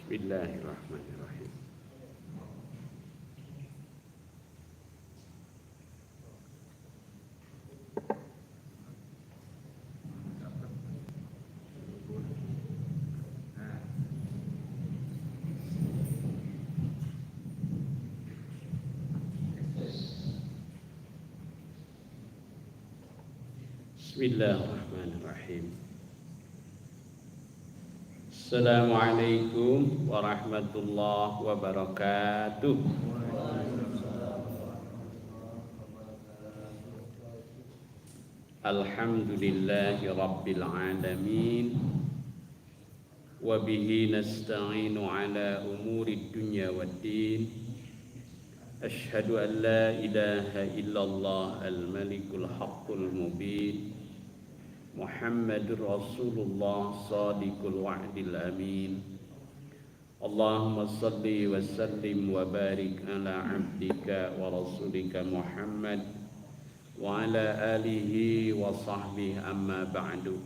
Bismillahirrahmanirrahim. Bismillahirrahmanirrahim. Assalamualaikum warahmatullahi wabarakatuh. Alhamdulillahi rabbil alamin. Wa bihi nasta'inu ala umuri dunya waddin. Ashhadu an la ilaha illallah al-malikul haqqul mubin. Muhammadur Rasulullah Sadiqul Wa'dil Amin. Allahumma salli wa sallim wa barik ala abdika wa rasulika Muhammad wa ala alihi wa sahbihi amma ba'du.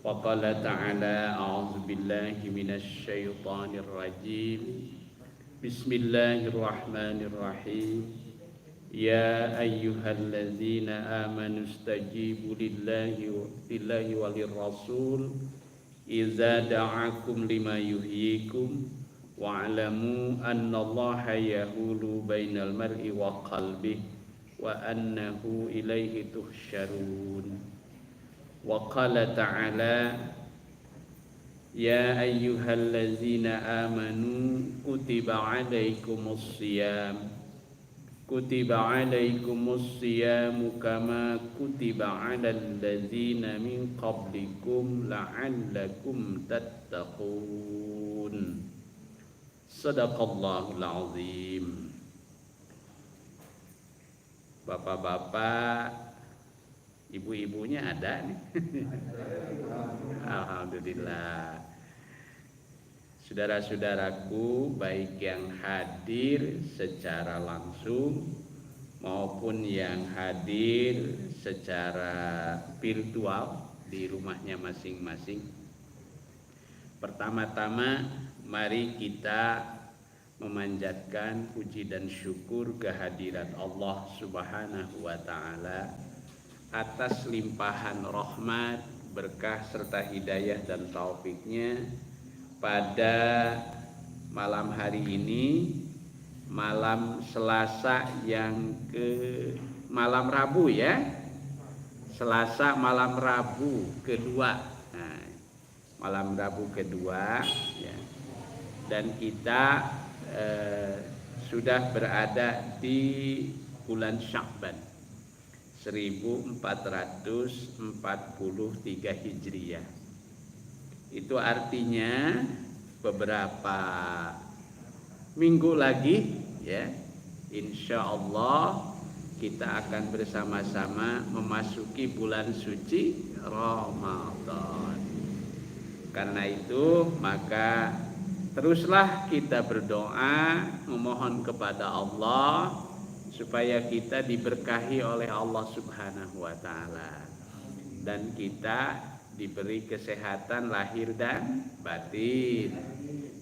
Wa qala ta'ala a'udzu billahi minasy syaithanir rajim. Bismillahirrahmanirrahim. Ya ayyuhalladzina amanu istajibu lillahi walir rasul idza da'akum lima yuhyikum wa'lamu annallaha yahulu bainal mar'i wa qalbihi wa annahu ilaihi tuhsyarun. Wa qala ta'ala ya ayyuhalladzina amanu kutiba 'alaikumus shiyam kutiba alaikumus siyamu kama kutiba alal ladzina min qablikum la'allakum tattaqun. Shadaqallahul azim. Bapak-bapak, ibu-ibunya ada nih. Alhamdulillah. Saudara-saudaraku, baik yang hadir secara langsung maupun yang hadir secara virtual di rumahnya masing-masing. Pertama-tama, mari kita memanjatkan puji dan syukur kehadirat Allah Subhanahu wa Ta'ala atas limpahan rahmat, berkah serta hidayah dan taufiknya pada malam hari ini, malam Selasa malam Rabu ya, Selasa malam Rabu kedua, malam Rabu kedua ya. Dan kita sudah berada di bulan Sya'ban 1443 Hijriah. Itu artinya beberapa minggu lagi ya, insya Allah kita akan bersama-sama memasuki bulan suci Ramadan. Karena itu maka teruslah kita berdoa memohon kepada Allah supaya kita diberkahi oleh Allah Subhanahu wa Ta'ala dan kita diberi kesehatan lahir dan batin,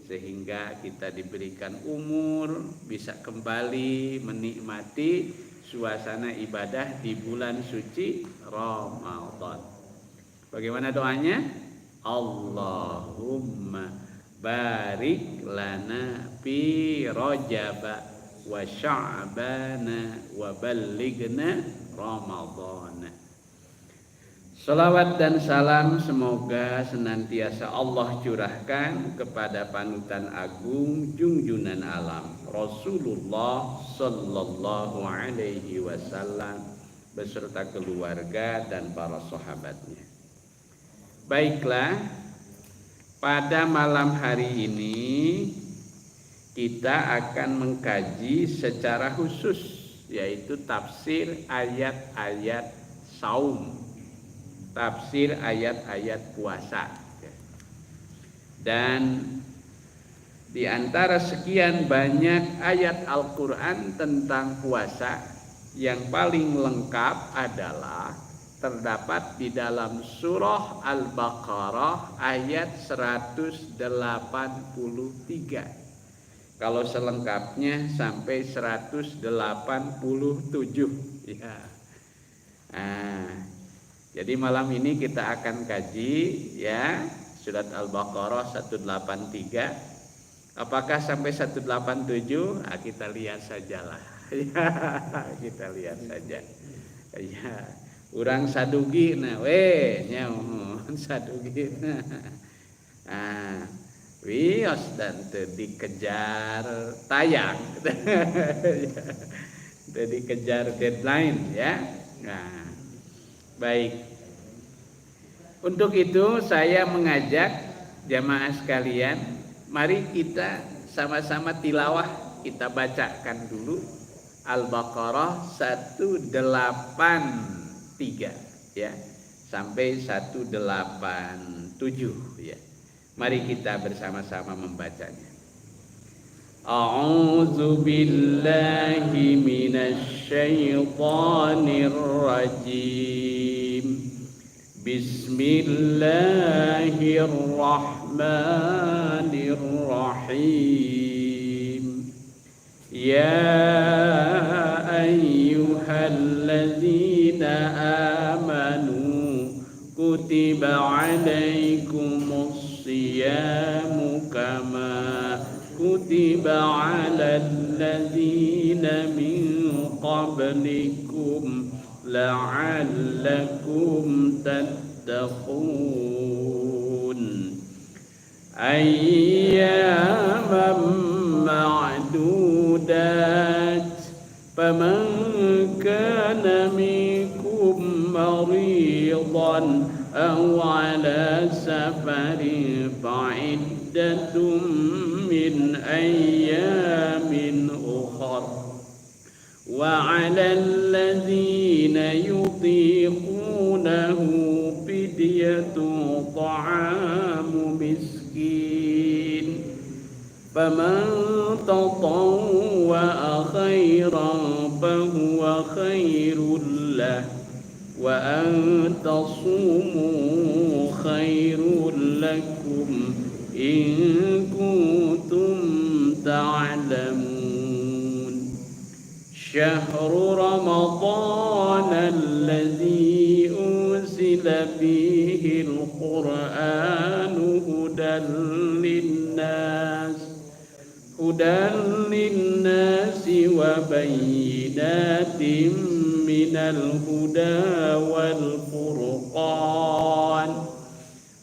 sehingga kita diberikan umur bisa kembali menikmati suasana ibadah di bulan suci Ramadan. Bagaimana doanya? Allahumma barik lana fi Rajab wa Sya'ban wa ballighna Ramadan. Salawat dan salam semoga senantiasa Allah curahkan kepada panutan agung junjunan alam Rasulullah sallallahu alaihi wasallam beserta keluarga dan para sahabatnya. Baiklah, pada malam hari ini kita akan mengkaji secara khusus yaitu tafsir ayat-ayat saum, tafsir ayat-ayat puasa. Dan di antara sekian banyak ayat Al-Quran tentang puasa, yang paling lengkap adalah terdapat di dalam surah Al-Baqarah ayat 183. Kalau selengkapnya sampai 187 ya. Nah, jadi malam ini kita akan kaji ya surat Al-Baqarah 183. Apakah sampai 187? Nah, kita lihat sajalah. Ya, kita lihat saja. Ya, urang sadugi nah nyamun sadugi. Nah, wios dan dikejar tayang. Dikejar deadline ya. Nah, baik. Untuk itu saya mengajak jamaah sekalian, mari kita sama-sama tilawah, kita bacakan dulu Al-Baqarah 183 ya sampai 187 ya. Mari kita bersama-sama membacanya. A'udzu billahi minasy syaithanir rajim. Bismillahirrahmanirrahim. Ya ayyuhalladzina amanu kutiba 'alaikumus siyamu kama kutiba 'alal ladzina min qablikum la'allakum tattaqun. Ayyaman ma'dudat faman kana minkum maridan aw 'ala safarin fa'iddatun min ayyamin ukhra wa 'alal ladzina yutiqunahu fidyatun ta'amu miskin faman tatawwa'a khairan fahuwa khairul lahu wa an tasumu khairul lakum in kuntum ta'lamun. Syahru Ramadan alladzi unzila fihi al-Qur'anu hudan linnasi wa bayyinatin minal huda wal furqan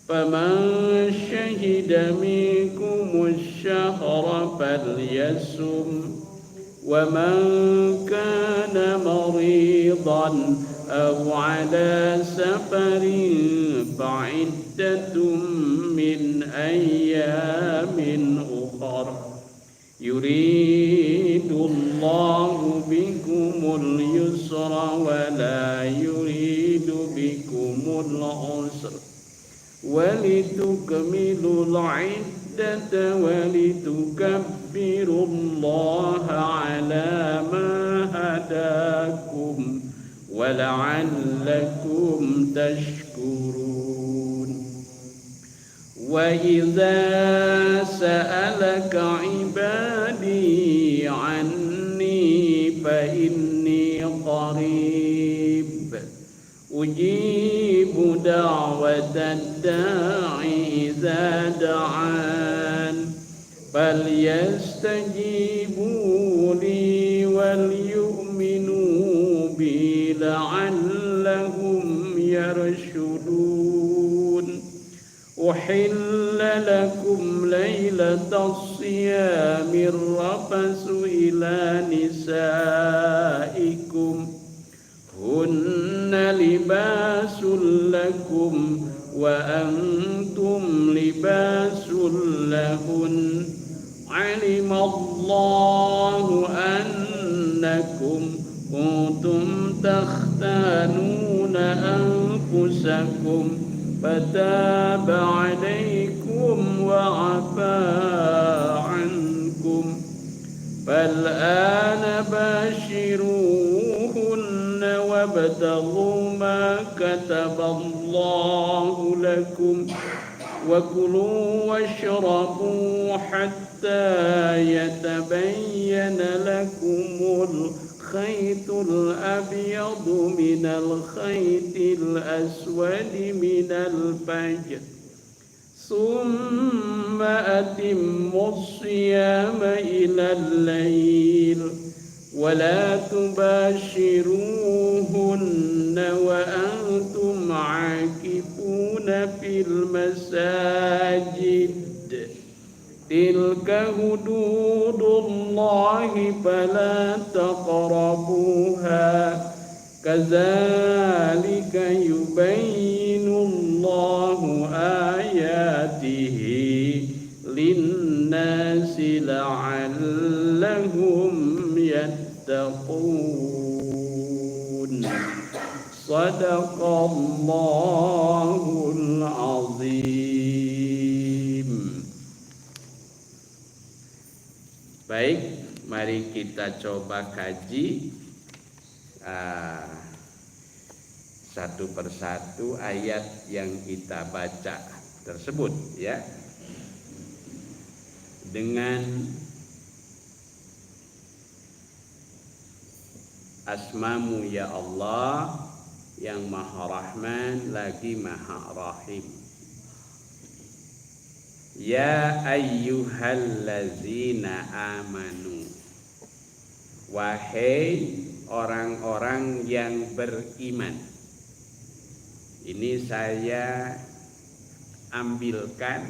faman syahida minkumus syahra falyasum wa man kana maridan aw ala safarin fa'iddatun min ayyamin ukhra yuridullahu bikumul yusra wa la yuridu bikumul usra walitukmilul iddata walitukabbirullaha ala ma hadakum wa la'allakum tashkurun. Wa idza sa'alaka ibadi anni fa inni qarib ujibu da'watad da'i idza da'an falyastajibu li wal yu'minu bi la'allahum yarshudun. Uhilla lakum laylatas siyamir rafasu ila nisaikum hunna libasul lakum wa antum libasul lahun. Alimallahu annakum kuntum takhtanuna anfusakum فتاب عليكم وعفى عنكم فالآن باشروهن وابتغوا ما kataballahu lakum wa kulu washrabu hatta yatabayyana lakumul khaytul abyadu minal khaytil aswadi minal fajr summa atimmus siyama ilal layl wa la tubashiruhunna wa antum aakifuna fil masajid tilka hududullahi fala taqrabuha kadzalika yubayyinullahu ayatihi linnasi la'allahum yattaqun. Sadaqallahul azim. Baik, mari kita coba kaji satu persatu ayat yang kita baca tersebut ya. Dengan asmamu ya Allah yang Maha Rahman lagi Maha Rahim. Ya ayyuhallazina amanu, wahai orang-orang yang beriman. Ini saya ambilkan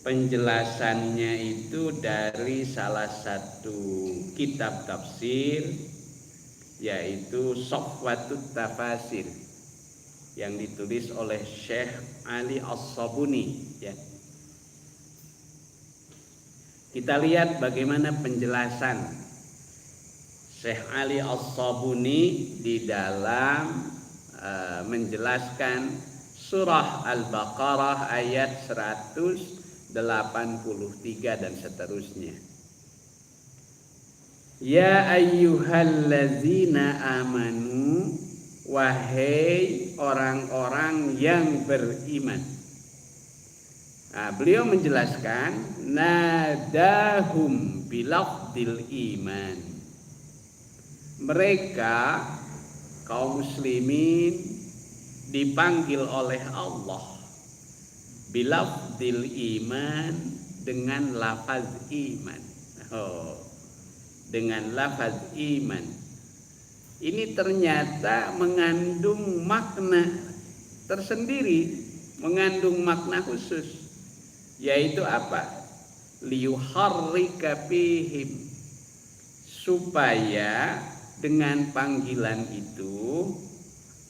penjelasannya itu dari salah satu kitab tafsir, yaitu Safwatut Tafasir yang ditulis oleh Syekh Ali As-Sabuni ya. Kita lihat bagaimana penjelasan Syekh Ali As-Sabuni di dalam menjelaskan surah Al-Baqarah ayat 183 dan seterusnya. Ya ayyuhallazina amanu, wahai orang-orang yang beriman. Nah, beliau menjelaskan nadahum bilafdil iman. Mereka kaum muslimin dipanggil oleh Allah bilafdil iman dengan lafaz iman. Dengan lafaz iman. Ini ternyata mengandung makna tersendiri, mengandung makna khusus. Yaitu apa? Liyuharrika fihim, supaya dengan panggilan itu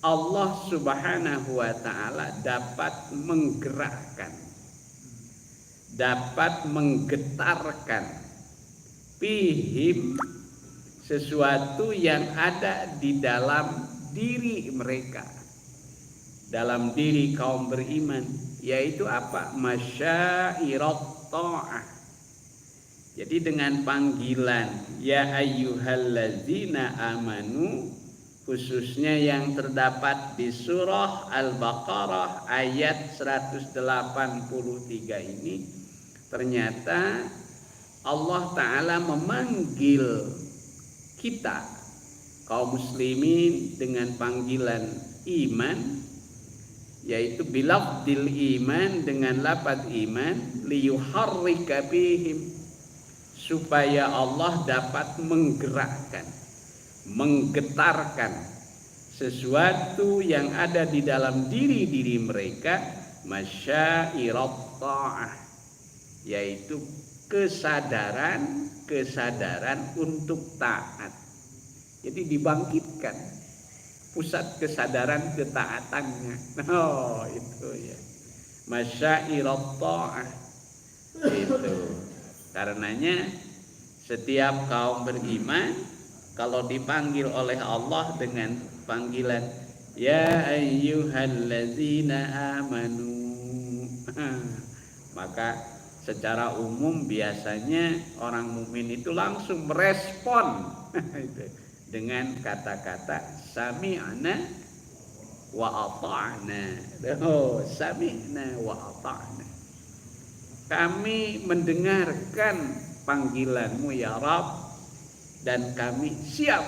Allah Subhanahu wa ta'ala dapat menggerakkan, dapat menggetarkan fihim, sesuatu yang ada di dalam diri mereka, dalam diri kaum beriman, yaitu apa? Masyairat ta'ah. Jadi dengan panggilan ya ayyuhallazina amanu, khususnya yang terdapat di surah Al-Baqarah ayat 183 ini, ternyata Allah Ta'ala memanggil kita kaum muslimin dengan panggilan iman, yaitu bilafdil iman, dengan lafaz iman, liyuharrika bihim, supaya Allah dapat menggerakkan, menggetarkan sesuatu yang ada di dalam diri-diri mereka, masyairat ta'ah, yaitu kesadaran untuk taat. Jadi dibangkitkan pusat kesadaran ketaatannya. Oh, itu ya. Masyairat ta'ah. Itu. Karenanya setiap kaum beriman kalau dipanggil oleh Allah dengan panggilan ya ayyuhallazina amanu, maka secara umum biasanya orang mukmin itu langsung merespon dengan kata-kata sami'na wa ata'na. Oh, sami'na wa ata'na. Kami mendengarkan panggilanmu ya Rabb, dan kami siap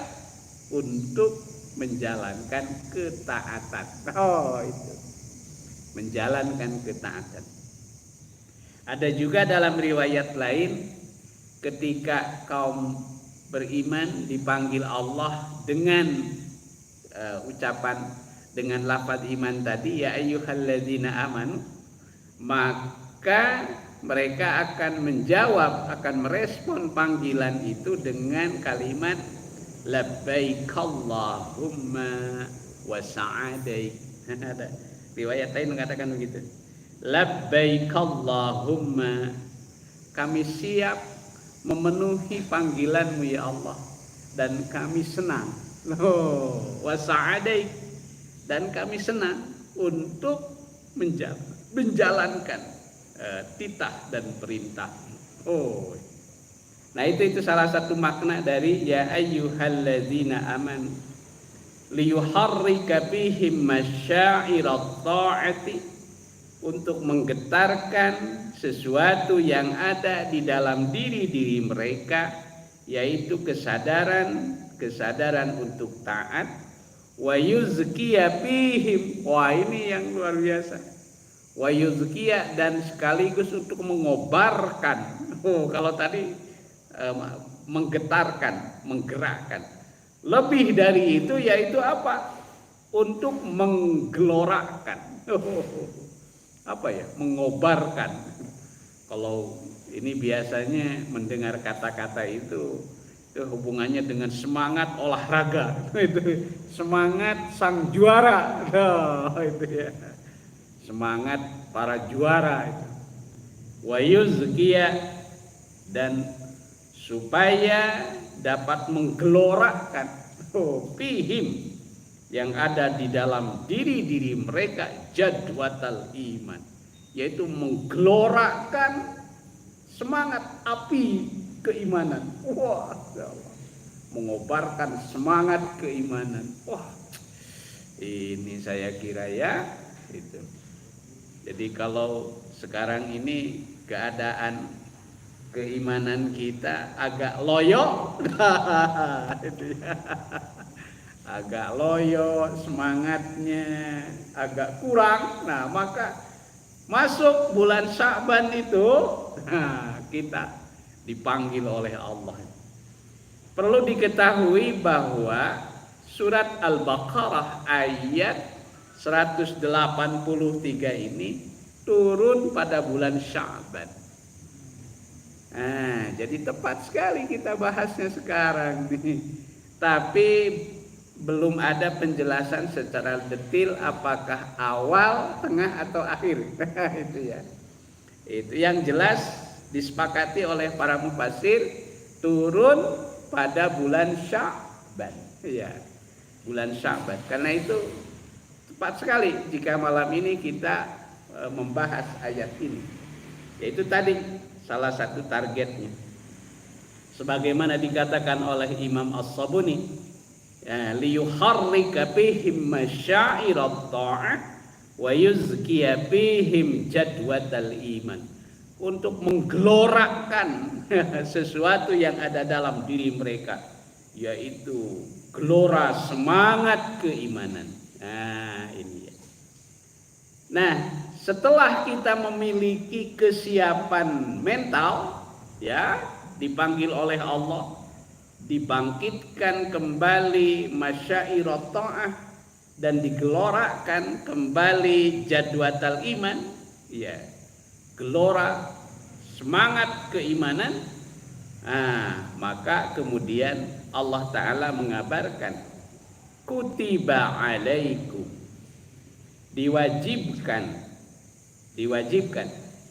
untuk menjalankan ketaatan. Oh, itu. Menjalankan ketaatan. Ada juga dalam riwayat lain ketika kaum beriman dipanggil Allah dengan ucapan dengan lafaz iman tadi, ya ayyuhalladzina amanu, maka mereka akan menjawab, akan merespon panggilan itu dengan kalimat labbaik Allahumma wa sa'adaik. Riwayat lain mengatakan begitu. Labbaik Allahumma, kami siap memenuhi panggilanmu ya Allah, dan kami senang. Wa sa'adaik, dan kami senang untuk menjalankan titah dan perintah. Oh, nah itu salah satu makna dari ya ayyuhalladzina amanu liyuharrika bihim masyairat ta'ati, untuk menggetarkan sesuatu yang ada di dalam diri mereka, yaitu kesadaran untuk taat, wa yuzkiya bihim, wah ini yang luar biasa, wa yuzkiya, dan sekaligus untuk mengobarkan. Oh, kalau tadi menggetarkan, menggerakkan. Lebih dari itu yaitu apa? Untuk menggelorakan. Apa ya? Mengobarkan. Kalau ini biasanya mendengar kata-kata itu hubungannya dengan semangat olahraga. Itu semangat sang juara. Nah, itu ya. Semangat para juara itu. Wa yuzkiya, dan supaya dapat menggelorakan fihim, yang ada di dalam diri mereka, jadwatal iman, yaitu menggelorakan semangat api keimanan. Wah, mengobarkan semangat keimanan. Wah, ini saya kira ya itu. Jadi kalau sekarang ini keadaan keimanan kita agak loyo, itu ya. Agak loyo, semangatnya agak kurang. Nah, maka masuk bulan Sya'ban itu, kita dipanggil oleh Allah. Perlu diketahui bahwa surat Al-Baqarah ayat 183 ini turun pada bulan Sya'ban. Nah, jadi tepat sekali kita bahasnya sekarang nih. Tapi belum ada penjelasan secara detail apakah awal, tengah atau akhir. Itu ya. Itu yang jelas disepakati oleh para mufassir turun pada bulan Sya'ban. Ya, bulan Sya'ban. Karena itu tepat sekali jika malam ini kita membahas ayat ini, yaitu tadi salah satu targetnya, sebagaimana dikatakan oleh Imam As-Sabuni, liyuharrika bihim masyairat ta'ah wa yuzkiya bihim jadwatal iman, untuk menggelorakan sesuatu yang ada dalam diri mereka, yaitu gelora semangat keimanan. Nah, ini ya. Nah, setelah kita memiliki kesiapan mental, ya, dipanggil oleh Allah, dibangkitkan kembali masyairat ta'ah, dan digelorakan kembali jadwatal iman, ya, gelora semangat keimanan. Nah, maka kemudian Allah Ta'ala mengabarkan, kutiba alaikum, diwajibkan.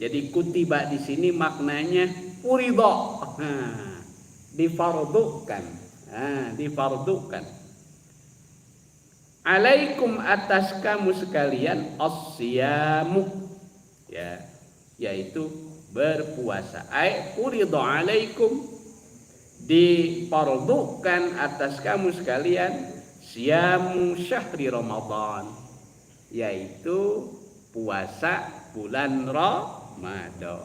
Jadi kutiba di sini maknanya furidha, difardukan. Difardukan. Alaikum, atas kamu sekalian, as-siyamu, ya, yaitu berpuasa. Ai furidha alaikum, difardukan atas kamu sekalian, siyamu syahri Ramadan, yaitu puasa bulan Ramadan.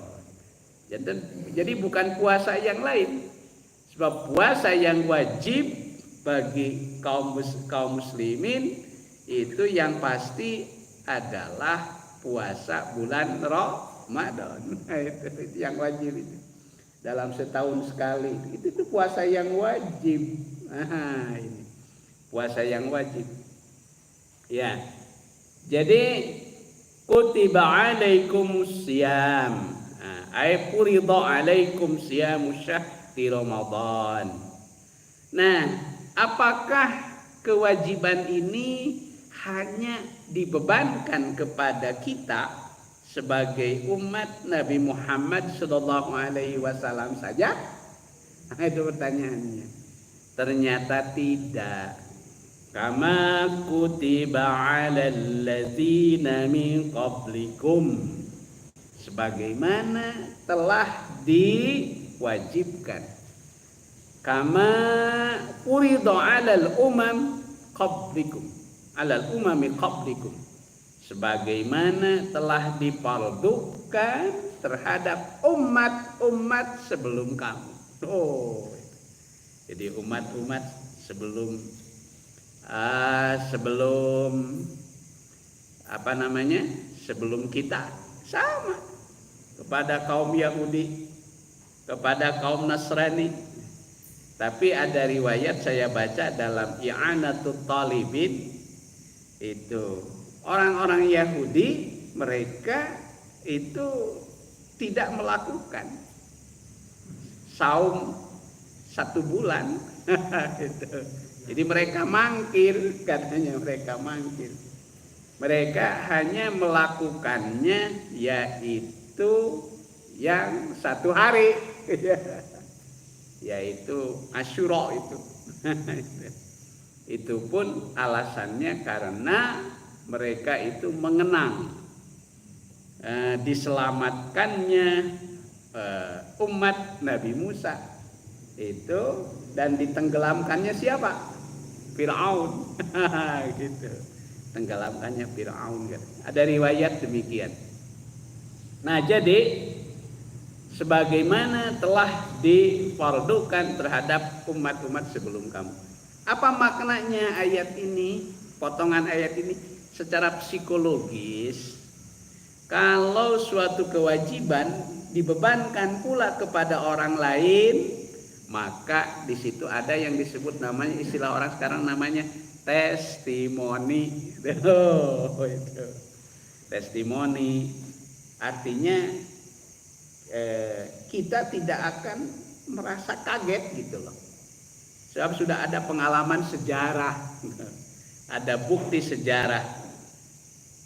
Jadi bukan puasa yang lain. Sebab puasa yang wajib bagi kaum muslimin itu yang pasti adalah puasa bulan Ramadan. Itu yang wajib itu. Dalam setahun sekali. Itu puasa yang wajib. Ini puasa yang wajib. Ya. Jadi kutiba alaikumus siyam. Ay furida alaikum siyamus syahri Ramadan. Nah, apakah kewajiban ini hanya dibebankan kepada kita sebagai umat Nabi Muhammad sallallahu alaihi wasallam saja? Itu pertanyaannya. Ternyata tidak. Kama kutiba 'alal ladzina min qablikum, sebagaimana telah diwajibkan. Kama furida 'alal umam qablikum, 'alal umami qablikum, sebagaimana telah difardukan terhadap umat-umat sebelum kamu. Jadi umat-umat sebelum sebelum kita sama, kepada kaum Yahudi, kepada kaum Nasrani. Tapi ada riwayat saya baca dalam I'anatut Talibin, itu orang-orang Yahudi mereka itu tidak melakukan saum 1 bulan. Jadi mereka mangkir, katanya mereka mangkir. Mereka hanya melakukannya yaitu yang 1 hari, yaitu Asyura itu. Itu pun alasannya karena mereka itu mengenang diselamatkannya umat Nabi Musa itu, dan ditenggelamkannya siapa? Fir'aun. Gitu. Tenggelamkannya Fir'aun. Ada riwayat demikian. Nah, jadi sebagaimana telah difardukan terhadap umat-umat sebelum kamu. Apa maknanya ayat ini? Potongan ayat ini secara psikologis, kalau suatu kewajiban dibebankan pula kepada orang lain, maka di situ ada yang disebut namanya, istilah orang sekarang namanya testimoni. Itu testimoni artinya kita tidak akan merasa kaget gitu loh, sebab sudah ada pengalaman sejarah, ada bukti sejarah.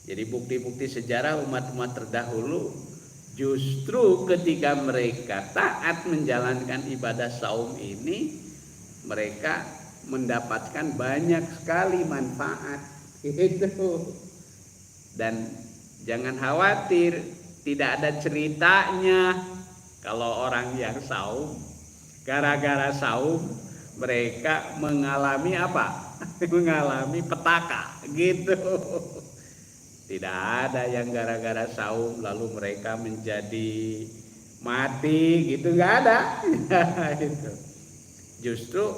Jadi bukti-bukti sejarah umat-umat terdahulu, justru ketika mereka taat menjalankan ibadah saum ini, mereka mendapatkan banyak sekali manfaat. Itu. Dan jangan khawatir, tidak ada ceritanya kalau orang yang saum, gara-gara saum mereka mengalami apa? Mengalami petaka gitu. Tidak ada yang gara-gara saum lalu mereka menjadi mati gitu, nggak ada. Itu. Justru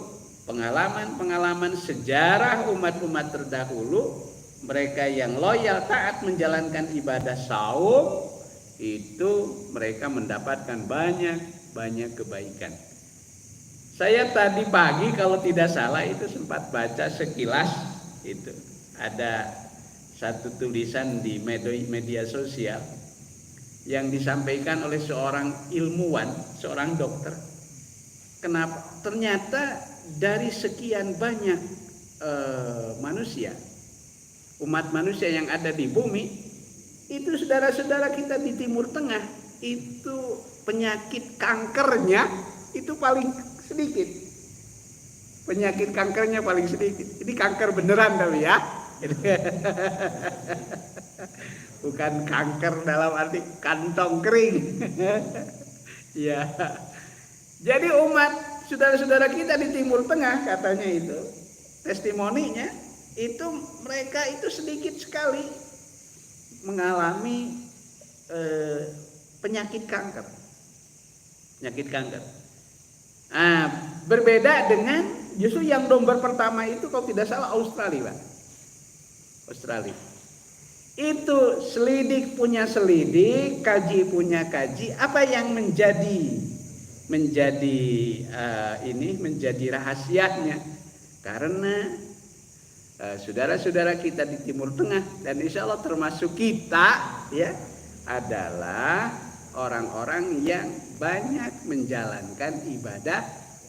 pengalaman-pengalaman sejarah umat-umat terdahulu, mereka yang loyal taat menjalankan ibadah saum, itu mereka mendapatkan banyak kebaikan. Saya tadi pagi kalau tidak salah itu sempat baca sekilas, itu ada satu tulisan di media sosial yang disampaikan oleh seorang ilmuwan, seorang dokter. Kenapa? Ternyata dari sekian banyak manusia, umat manusia yang ada di bumi, itu saudara-saudara kita di Timur Tengah, itu penyakit kankernya itu paling sedikit. Penyakit kankernya paling sedikit. Ini kanker beneran tapi ya. Bukan kanker dalam arti kantong kering. Ya. Jadi umat saudara-saudara kita di Timur Tengah, katanya itu testimoninya itu mereka itu sedikit sekali mengalami penyakit kanker. Berbeda dengan justru yang nomor pertama itu kalau tidak salah Australia, Pak. Australia. Itu selidik punya selidik, kaji punya kaji. Apa yang menjadi rahasianya? Karena saudara-saudara kita di Timur Tengah dan insya Allah termasuk kita ya adalah orang-orang yang banyak menjalankan ibadah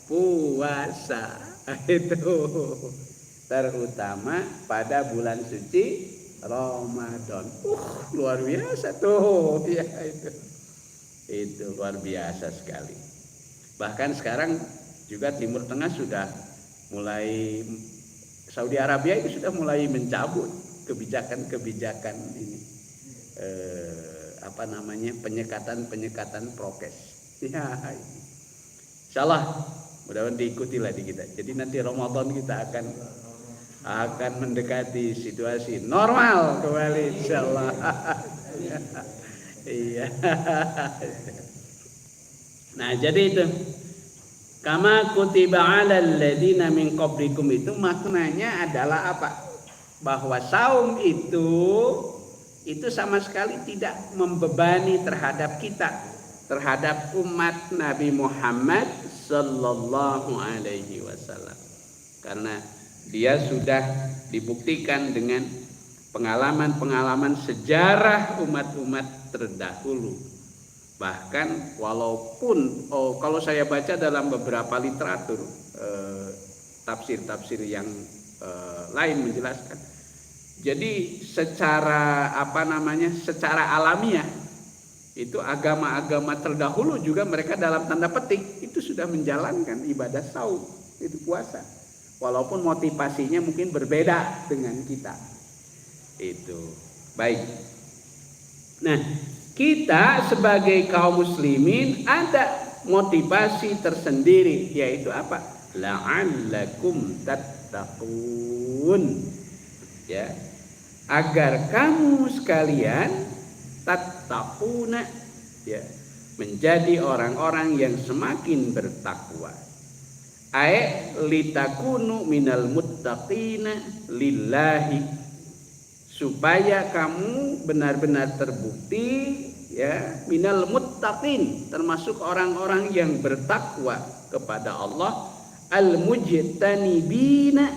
puasa itu terutama pada bulan suci Ramadan. Luar biasa tuh ya itu luar biasa sekali. Bahkan sekarang juga Timur Tengah sudah mulai, Saudi Arabia itu sudah mulai mencabut kebijakan-kebijakan ini penyekatan prokes. Ya, insyaallah mudah-mudahan diikutilah di kita. Jadi nanti Ramadan kita akan mendekati situasi normal kembali insyaallah. Iya. Nah, jadi itu kama kutiba 'alal ladzina min qablikum itu maknanya adalah apa? Bahwa saum itu sama sekali tidak membebani terhadap kita, terhadap umat Nabi Muhammad sallallahu alaihi wasallam. Karena dia sudah dibuktikan dengan pengalaman-pengalaman sejarah umat-umat terdahulu. Bahkan walaupun kalau saya baca dalam beberapa literatur tafsir-tafsir yang lain menjelaskan. Jadi secara secara alamiah itu agama-agama terdahulu juga mereka dalam tanda petik itu sudah menjalankan ibadah saum, itu puasa. Walaupun motivasinya mungkin berbeda dengan kita. Itu. Baik. Nah, kita sebagai kaum muslimin ada motivasi tersendiri, yaitu apa? La'allakum tattaqun. Ya. Agar kamu sekalian tattaquna, ya, menjadi orang-orang yang semakin bertakwa. Ai litakunu minal muttaqina lillahi, supaya kamu benar-benar terbukti ya minal muttaqin, termasuk orang-orang yang bertakwa kepada Allah, al mujtanibina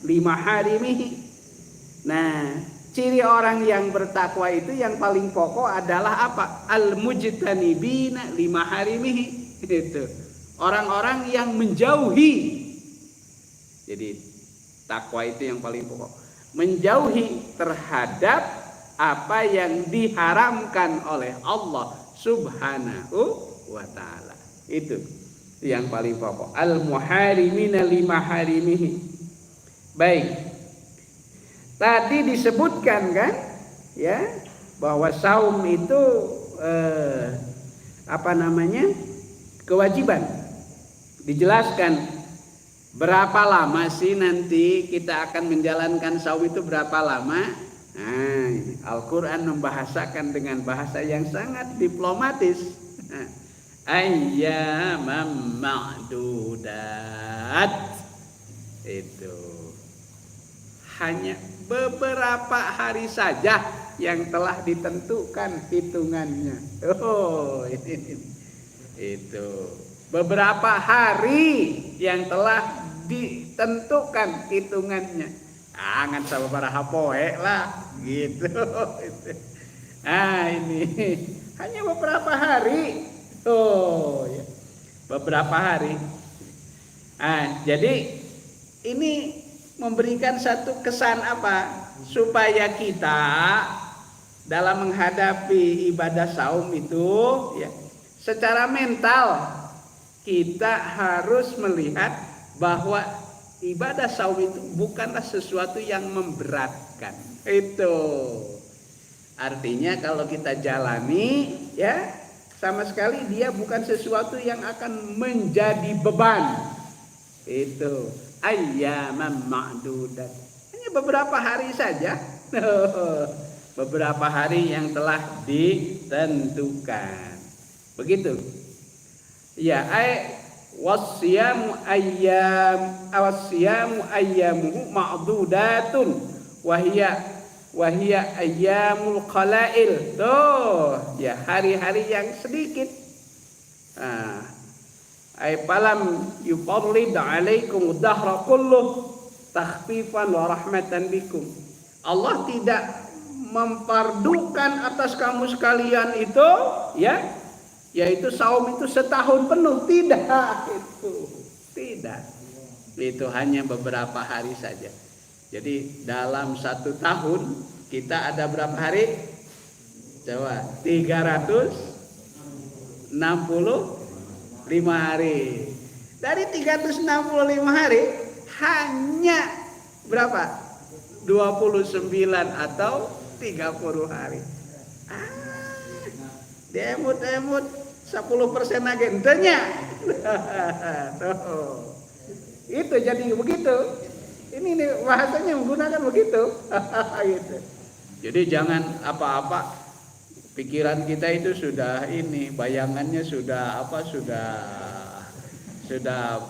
limaharimihi. Nah, ciri orang yang bertakwa itu yang paling pokok adalah apa? Al mujtanibina limaharimihi. Itu orang-orang yang menjauhi. Jadi takwa itu yang paling pokok, menjauhi terhadap apa yang diharamkan oleh Allah Subhanahu wa ta'ala. Itu yang paling pokok. Al muharimina limaharimihi. Baik. Tadi disebutkan kan ya bahwa saum itu kewajiban. Dijelaskan berapa lama sih nanti kita akan menjalankan saum itu, berapa lama? Nah, Al-Quran membahasakan dengan bahasa yang sangat diplomatis. Ayyamam ma'dudat. Itu hanya beberapa hari saja yang telah ditentukan hitungannya. Oh, ini. Itu beberapa hari yang telah ditentukan hitungannya. Angan sama para hapoe lah gitu. Ini hanya beberapa hari. Oh ya, beberapa hari. Jadi ini memberikan satu kesan apa? Supaya kita dalam menghadapi ibadah saum itu ya, secara mental kita harus melihat bahwa ibadah saum itu bukanlah sesuatu yang memberatkan. Itu artinya kalau kita jalani ya, sama sekali dia bukan sesuatu yang akan menjadi beban. Itu ayyaman ma'dudat, hanya beberapa hari saja. beberapa hari yang telah ditentukan. Begitu. Ya, wasyamu ayyamuhu ma'dudatun wahia ayyamul qalail. Tuh, ya hari-hari yang sedikit. Ay falam yufadlid alaikum dahra kulluh takhfifan wa rahmatan bikum. Allah tidak memfardukan atas kamu sekalian itu, ya, yaitu saum itu setahun penuh. Tidak, itu hanya beberapa hari saja. Jadi dalam satu tahun kita ada berapa hari? Coba 365 hari. Dari 365 hari hanya berapa? 29 atau 30 hari. Demut 10% lagi entenya. Itu jadi begitu. Ini nih bahasanya menggunakan begitu. Gitu. Jadi jangan apa-apa pikiran kita itu sudah ini, bayangannya sudah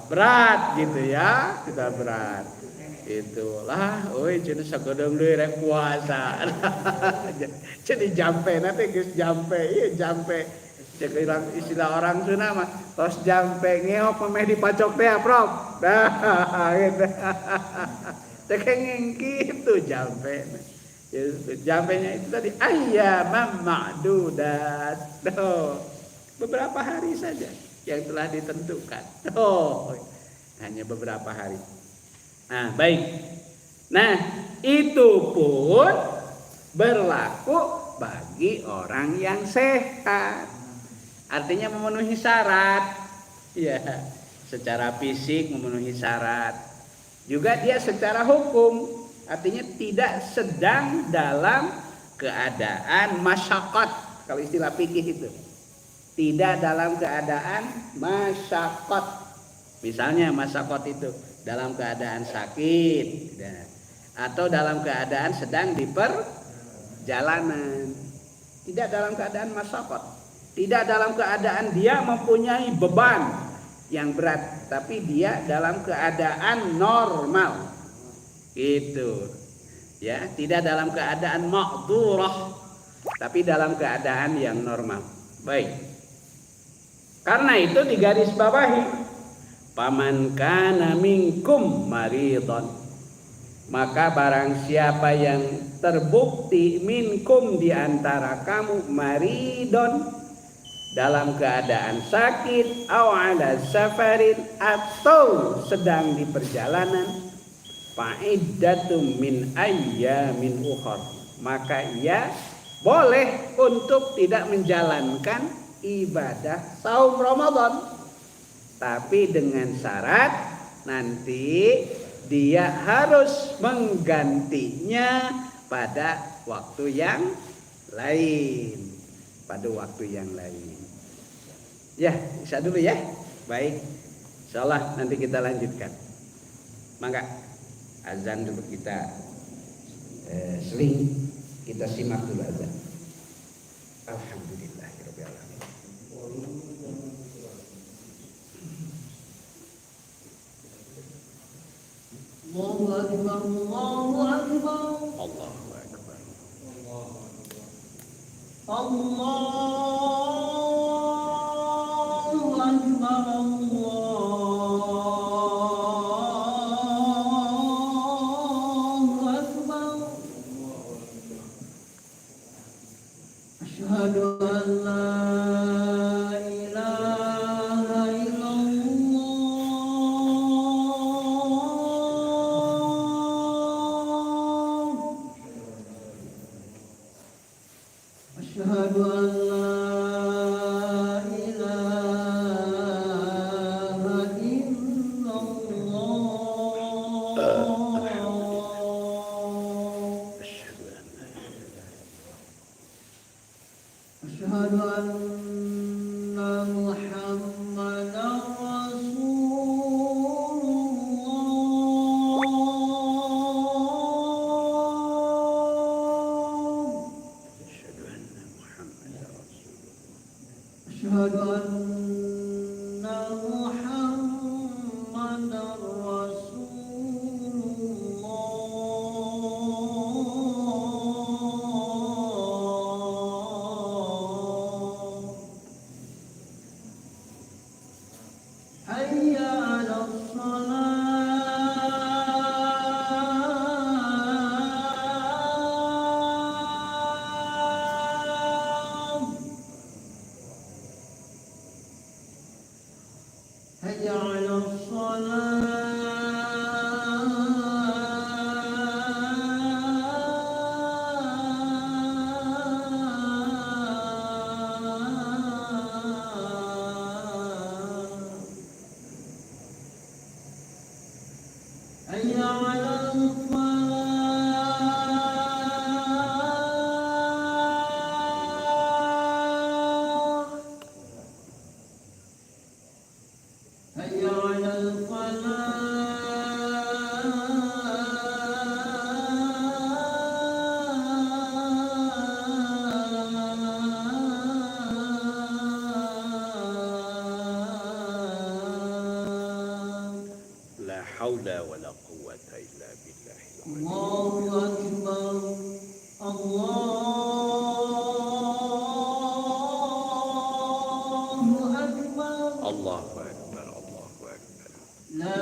berat gitu ya, sudah berat. Itulah, cenah sagodong deui rek puasa. Jadi jampe nanti geus jampe, ieu jampe. Cek istilah orang Sunda mah, tos jampe ngeok meh dipacok teh, Prof. Dah gitu. Cek gitu jampe. Ya, jampenya itu tadi ayyamam ma'dudat. Beberapa hari saja yang telah ditentukan. Hanya beberapa hari. Nah, baik. Nah, itu pun berlaku bagi orang yang sehat. Artinya memenuhi syarat. Ya, secara fisik memenuhi syarat. Juga dia secara hukum, artinya tidak sedang dalam keadaan masyaqqat. Kalau istilah fikih itu. Tidak dalam keadaan masyaqqat. Misalnya masyaqqat itu dalam keadaan sakit, atau dalam keadaan sedang di perjalanan, tidak dalam keadaan masyaqqat, tidak dalam keadaan dia mempunyai beban yang berat, tapi dia dalam keadaan normal, gitu, ya, tidak dalam keadaan ma'dzurah, tapi dalam keadaan yang normal. Baik, karena itu digarisbawahi. Paman kana minkum maridon, maka barang siapa yang terbukti minkum di antara kamu maridon, dalam keadaan sakit, aw ala safarin, atau sedang di perjalanan, fa'iddatum min ayyamin ukhar, maka ia boleh untuk tidak menjalankan ibadah saum Ramadan. Tapi dengan syarat nanti dia harus menggantinya pada waktu yang lain. Pada waktu yang lain. Ya, bisa dulu ya. Baik. Insyaallah nanti kita lanjutkan. Mangga azan dulu kita seling kita simak dulu azan. Alhamdulillahirabbil alamin. Allahu akbar, Allahu akbar, Allahu akbar, Allahu akbar, Allahu akbar. Asyhadu an la haula wala quwwata illa billah. Allahu akbar. Allahu akbar. Allahu akbar. Allahu akbar. La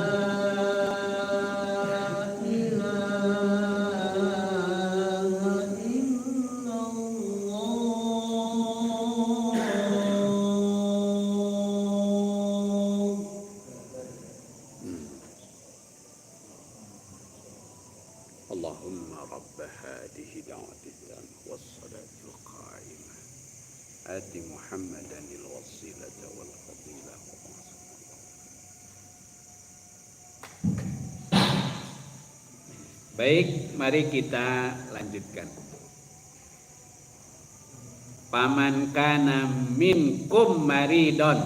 اللهم رب هذه دعوة التامة والصلاة القائمة آت محمدا الوسيلة والفضيلة. Baik, mari kita lanjutkan. Paman kana minkum maridon,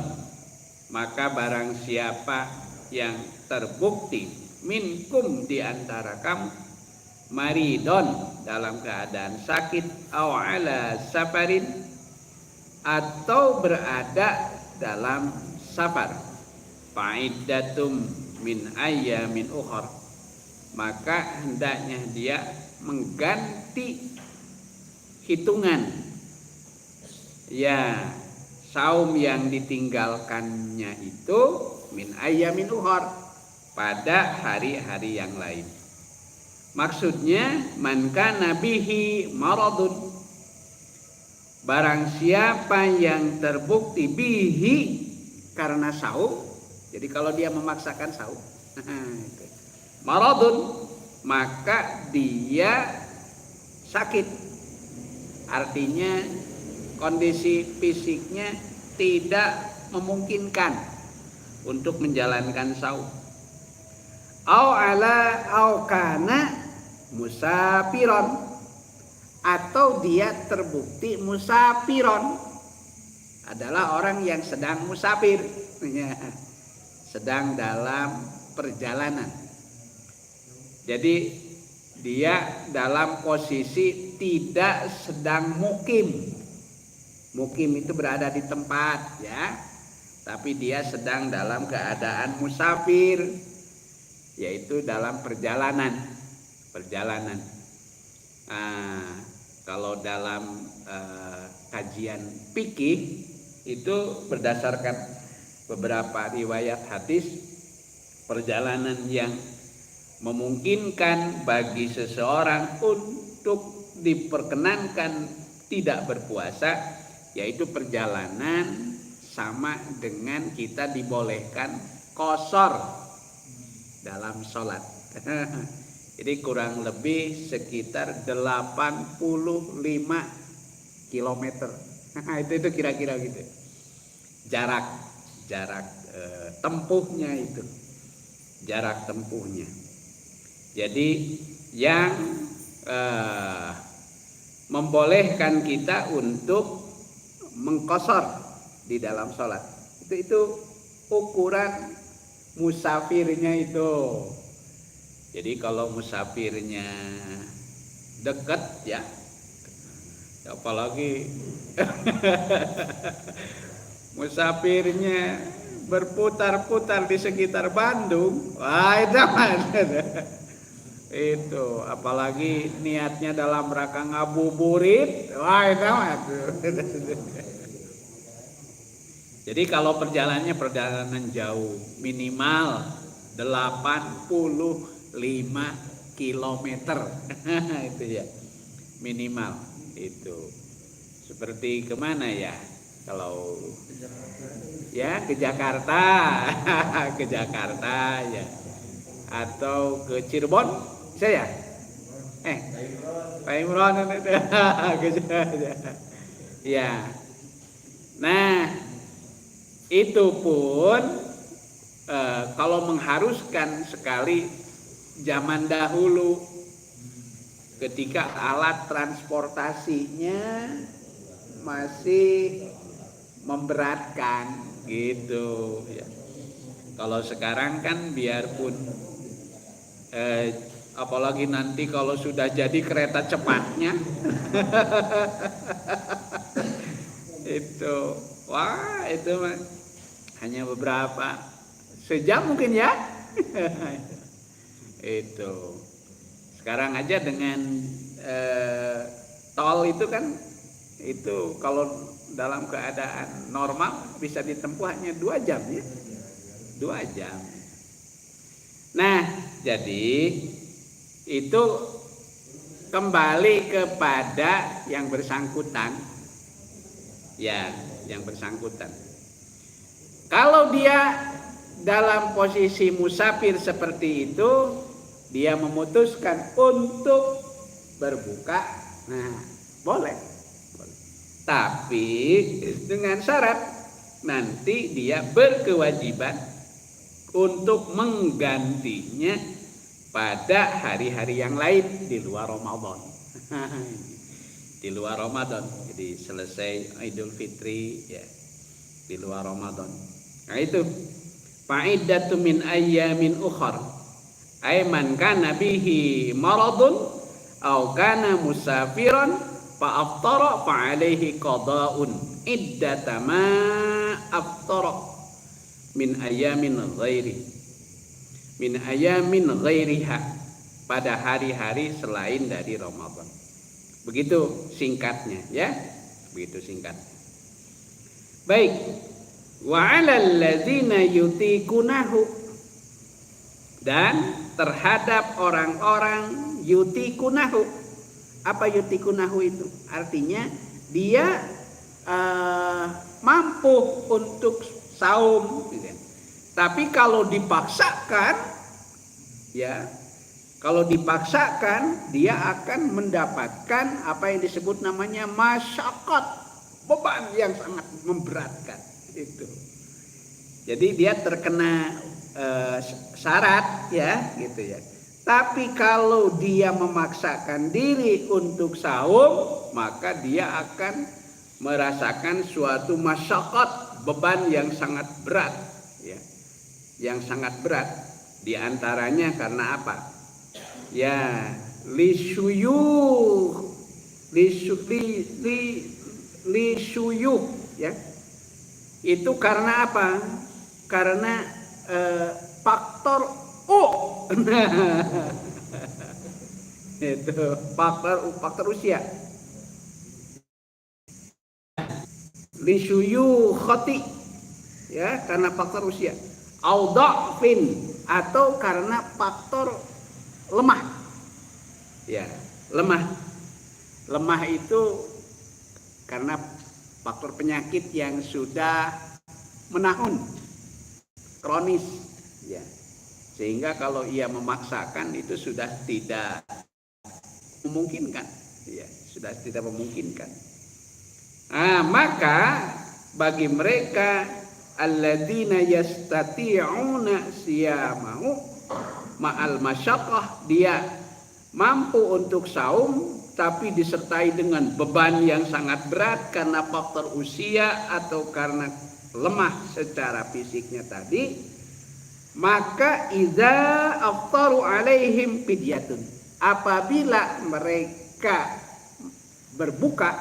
maka barang siapa yang terbukti minkum di antara kamu maridon dalam keadaan sakit, aw ala safarin atau berada dalam safar, fa'iddatum min ayyamin ukhar, maka hendaknya dia mengganti hitungan ya saum yang ditinggalkannya itu min ayyamin ukhar, pada hari-hari yang lain. Maksudnya man kana bihi maradun, barang siapa yang terbukti bihi karena saum. Jadi kalau dia memaksakan saum maradun, maka dia sakit, artinya kondisi fisiknya tidak memungkinkan untuk menjalankan saum. Au ala au kana musafiron, atau dia terbukti musafiron, adalah orang yang sedang musafir, sedang dalam perjalanan. Jadi dia dalam posisi tidak sedang mukim. Mukim itu berada di tempat ya, tapi dia sedang dalam keadaan musafir, yaitu dalam perjalanan. Kalau dalam kajian fikih itu berdasarkan beberapa riwayat hadis, perjalanan yang memungkinkan bagi seseorang untuk diperkenankan tidak berpuasa, yaitu perjalanan sama dengan kita dibolehkan qashar dalam sholat. Jadi kurang lebih sekitar 85 km. Itu kira-kira gitu. Jarak tempuhnya itu. Jarak tempuhnya. Jadi yang membolehkan kita untuk mengqashar di dalam sholat. Itu ukuran musafirnya itu. Jadi kalau musafirnya dekat ya, apalagi musafirnya berputar-putar di sekitar Bandung, wah itu itu apalagi niatnya dalam rangka ngabuburit, wah itu jadi kalau perjalanan jauh minimal 85 kilometer itu ya minimal itu. Seperti kemana ya? Kalau ya ke Jakarta, ke Jakarta ya, atau ke Cirebon, saya, Pak Imron itu, ya. Nah, itu pun kalau mengharuskan sekali zaman dahulu, ketika alat transportasinya masih memberatkan gitu ya. Kalau sekarang kan biarpun apalagi nanti kalau sudah jadi kereta cepatnya itu wah itu mah hanya beberapa sejam mungkin ya itu sekarang aja dengan tol itu kan itu kalau dalam keadaan normal bisa ditempuh hanya 2 jam ya 2 jam. Nah jadi itu kembali kepada yang bersangkutan ya yang bersangkutan. Kalau dia dalam posisi musafir seperti itu, dia memutuskan untuk berbuka, nah boleh. Tapi dengan syarat nanti dia berkewajiban untuk menggantinya pada hari-hari yang lain di luar Ramadan. Di luar Ramadan. Jadi selesai Idul Fitri ya di luar Ramadan. Nah itu fa'iddatu min ayyamin ukhar. Ay man kana bihi maradun aw kana musafiran fa aftara fa alaihi qada'un iddata ma aftara min ayamin ghairiha pada hari-hari selain dari Ramadan. Begitu singkatnya ya. Begitu singkat. Baik. Wa 'alal ladzina yutikunahu dan terhadap orang-orang yutikunahu. Apa yutikunahu itu? Artinya dia mampu untuk saum gitu. Tapi kalau dipaksakan ya kalau dipaksakan dia akan mendapatkan apa yang disebut namanya masyaqqat, beban yang sangat memberatkan itu. Jadi dia terkena syarat ya gitu ya. Tapi kalau dia memaksakan diri untuk saum, maka dia akan merasakan suatu masyaqqat, beban yang sangat berat ya. Yang sangat berat. Di antaranya karena apa? Ya, lisuyuh ya. Itu karena apa? Karena faktor U. Itu faktor usia. Lisuyukhati ya, karena faktor usia. Au dha'fin atau karena faktor lemah. Ya, lemah. Lemah itu karena faktor penyakit yang sudah menahun, kronis ya. Sehingga kalau ia memaksakan itu sudah tidak memungkinkan ya, sudah tidak memungkinkan. Maka bagi mereka alladzina yastati'una siyamahu ma'al masyaqqah, dia mampu untuk saum tapi disertai dengan beban yang sangat berat karena faktor usia atau karena lemah secara fisiknya tadi, maka idza aftaru alaihim fidyatun, apabila mereka berbuka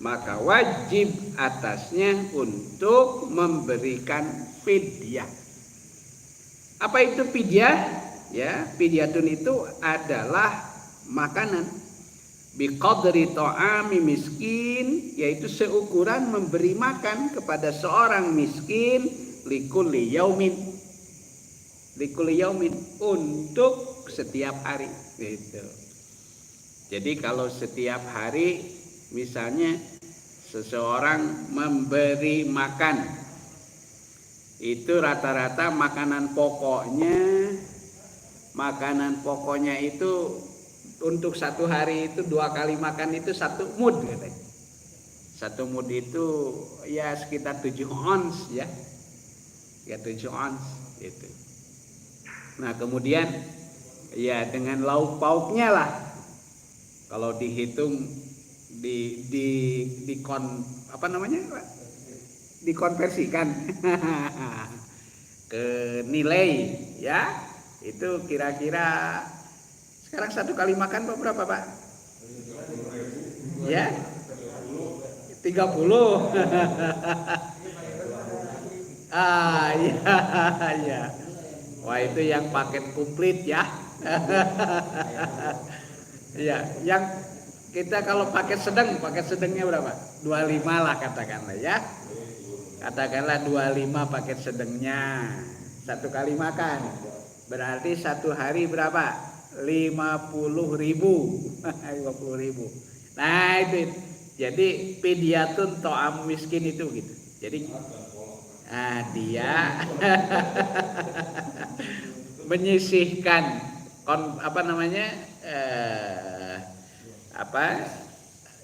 maka wajib atasnya untuk memberikan fidyah. Apa itu fidyah? Ya, fidyatun itu adalah makanan biqadri ta'ami miskin, yaitu seukuran memberi makan kepada seorang miskin likulli yaumin untuk setiap hari gitu. Jadi kalau setiap hari misalnya seseorang memberi makan, itu rata-rata makanan pokoknya itu untuk satu hari itu 2 kali makan itu 1 mud katanya. 1 mud itu ya sekitar 7 ons ya. Ya 7 ons itu. Nah, kemudian ya dengan lauk pauknya lah. Kalau dihitung dikonversikan ke nilai ya, itu kira-kira sekarang 1 kali makan berapa Pak? Ya 30. Ya. Wah, itu yang paket komplit ya. Ya, yang kita kalau paket sedangnya berapa? 25 lah katakanlah ya. Katakanlah 25 paket sedangnya. 1 kali makan. Berarti 1 hari berapa? 50.000. 50.000. Nah, itu. Jadi fidyatun ta'am miskin itu gitu. Jadi dia menyisihkan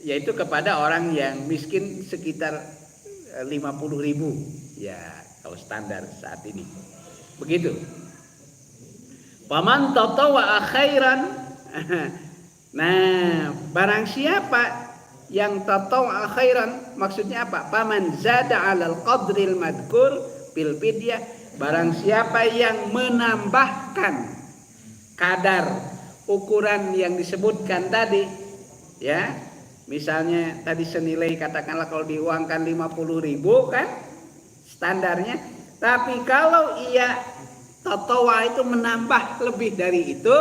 yaitu kepada orang yang miskin sekitar 50.000 ya kalau standar saat ini begitu. Paman tatawwa khairan. Nah, barang siapa yang tatawwa khairan, maksudnya apa? Paman zada 'alal qadril madkur bil fidyah, barang siapa yang menambahkan kadar ukuran yang disebutkan tadi ya, misalnya tadi senilai katakanlah kalau diuangkan 50.000 kan standarnya, tapi kalau ia tatawwa itu menambah lebih dari itu,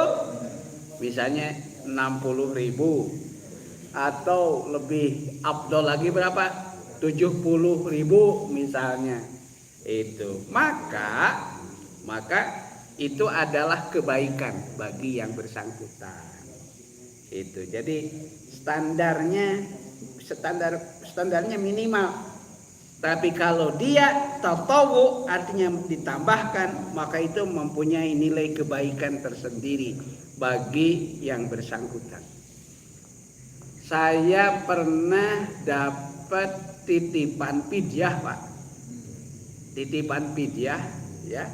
misalnya 60.000 atau lebih afdol lagi berapa? 70.000 misalnya. Itu. Maka itu adalah kebaikan bagi yang bersangkutan. Itu. Jadi standarnya minimal. Tapi kalau dia tatawwu artinya ditambahkan, maka itu mempunyai nilai kebaikan tersendiri bagi yang bersangkutan. Saya pernah dapat titipan fidyah Pak. Titipan fidyah ya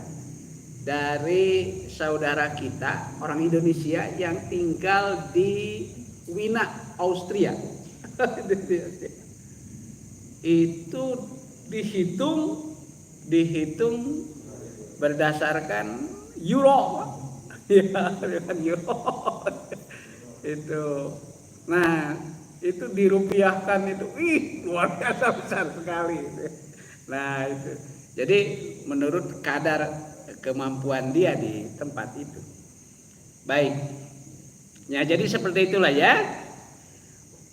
dari saudara kita orang Indonesia yang tinggal di Wina, Austria. Itu dihitung berdasarkan euro. Ya, dengan euro. Itu. Nah, itu dirupiahkan itu, luar biasa besar sekali. Nah, itu. Jadi menurut kadar kemampuan dia di tempat itu. Baik. Ya, jadi seperti itulah ya.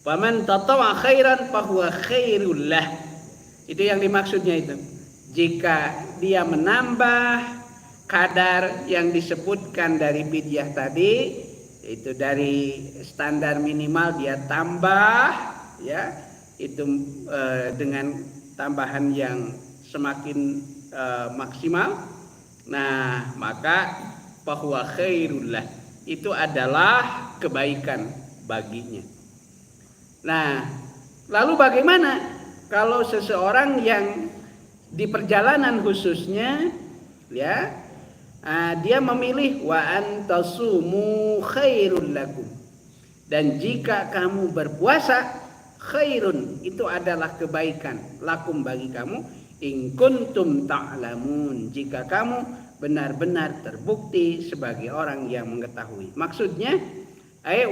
Faman tatawwa khairan fahuwa khairul lah. Itu yang dimaksudnya itu. Jika dia menambah kadar yang disebutkan dari fidyah tadi, itu dari standar minimal dia tambah ya, itu dengan tambahan yang semakin maksimal. Nah, maka fahuwa khairul lah, itu adalah kebaikan baginya. Nah, lalu bagaimana kalau seseorang yang di perjalanan khususnya ya, dia memilih wa antasumu khairul lakum, dan jika kamu berpuasa khairun, itu adalah kebaikan lakum bagi kamu, in kuntum ta'lamun, jika kamu benar-benar terbukti sebagai orang yang mengetahui. Maksudnya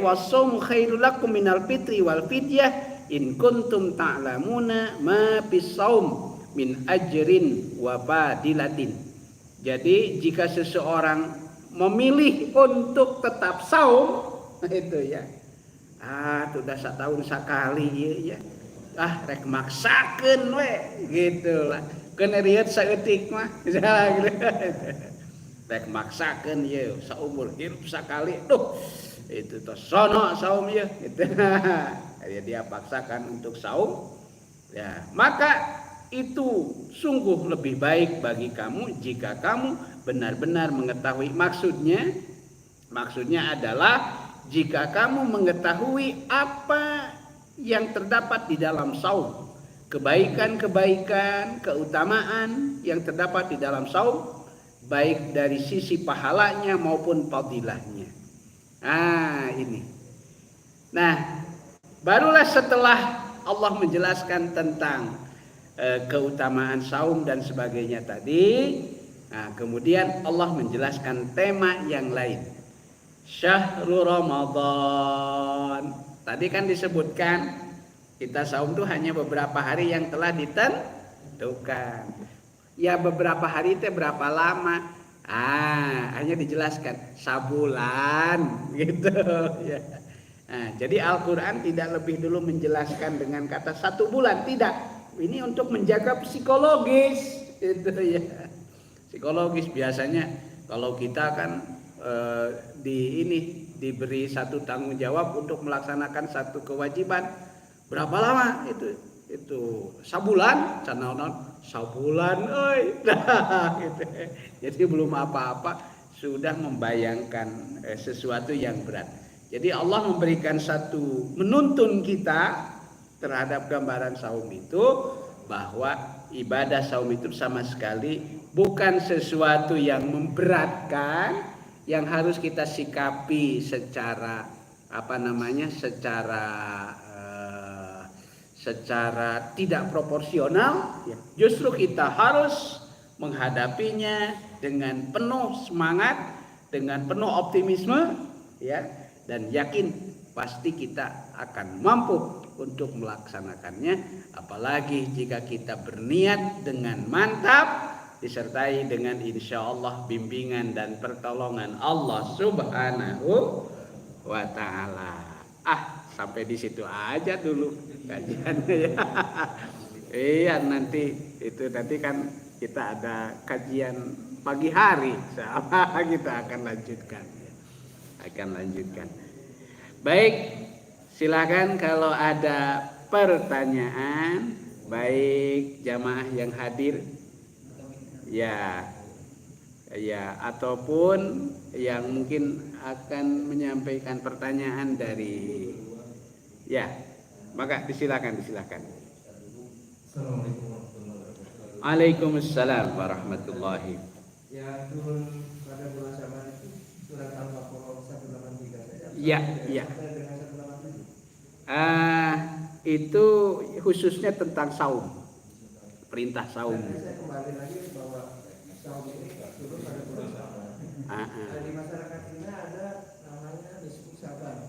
wasaumu khairul lakum minal fitri wal fidyah, in kuntum ta'lamuna ma bis saum min ajrin wa fadilatin. Jadi jika seseorang memilih untuk tetap saum itu ya, sudah setahun sekali ya, rek maksakeun we gitu lah, kena riet saeutik mah misalnya gitu. Rek maksakeun ye saumur hidup sekali, itu tos sono saum ya gitu. Dia paksakan untuk saum ya, maka itu sungguh lebih baik bagi kamu jika kamu benar-benar mengetahui maksudnya adalah jika kamu mengetahui apa yang terdapat di dalam saum, kebaikan-kebaikan, keutamaan yang terdapat di dalam saum, baik dari sisi pahalanya maupun fadilahnya. Ini. Nah, barulah setelah Allah menjelaskan tentang keutamaan saum dan sebagainya tadi, kemudian Allah menjelaskan tema yang lain. Syahrul Ramadan. Tadi kan disebutkan kita saum itu hanya beberapa hari yang telah ditentukan. Ya beberapa hari itu berapa lama? Hanya dijelaskan sabulan gitu ya. Jadi Al-Quran tidak lebih dulu menjelaskan dengan kata 1 bulan, tidak. Ini untuk menjaga psikologis itu ya. Psikologis biasanya kalau kita kan diberi satu tanggung jawab untuk melaksanakan satu kewajiban, berapa lama itu sabulan, sabulan, gitu. Jadi belum apa-apa sudah membayangkan sesuatu yang berat. Jadi Allah memberikan menuntun kita terhadap gambaran saum itu, bahwa ibadah saum itu sama sekali bukan sesuatu yang memberatkan, yang harus kita sikapi secara secara tidak proporsional. Justru kita harus menghadapinya dengan penuh semangat, dengan penuh optimisme, ya, dan yakin pasti kita akan mampu untuk melaksanakannya, apalagi jika kita berniat dengan mantap disertai dengan insya Allah bimbingan dan pertolongan Allah Subhanahu wa Ta'ala. Sampai di situ aja dulu kajiannya ya. Iya, nanti kan kita ada kajian pagi hari, kita akan lanjutkan. Baik, silakan kalau ada pertanyaan, baik jamaah yang hadir ya ataupun yang mungkin akan menyampaikan pertanyaan dari maka disilakan. Assalamualaikum warahmatullahi wabarakatuh. Waalaikumsalam warahmatullahi. Ya, turun pada bulan Syaban itu surat Al-Baqarah 183 saja. Ya. Itu khususnya tentang saum, perintah saum. Saya kembali lagi bahwa saum ini turun pada bulan Syaban. Di masyarakat ini ada namanya nisfu Syaban.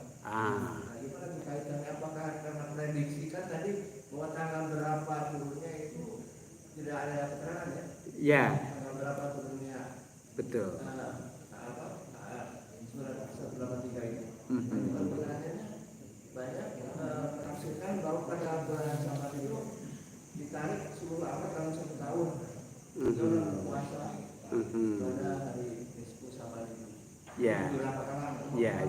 Gimana dikaitannya? Apakah karena prediksi kan tadi bahwa tanggal berapa turunnya itu tidak ada keterangan ya? Ya. Tanggal berapa turunnya? Betul. Surat 183 itu. Pertanyaannya banyak menafsirkan bahwa pada bulan Syaban itu ditarik seluruh abad dalam 1 tahun. Itu puasa pada hari nisfu Syaban itu. Ya. Berapa kalam? Ya.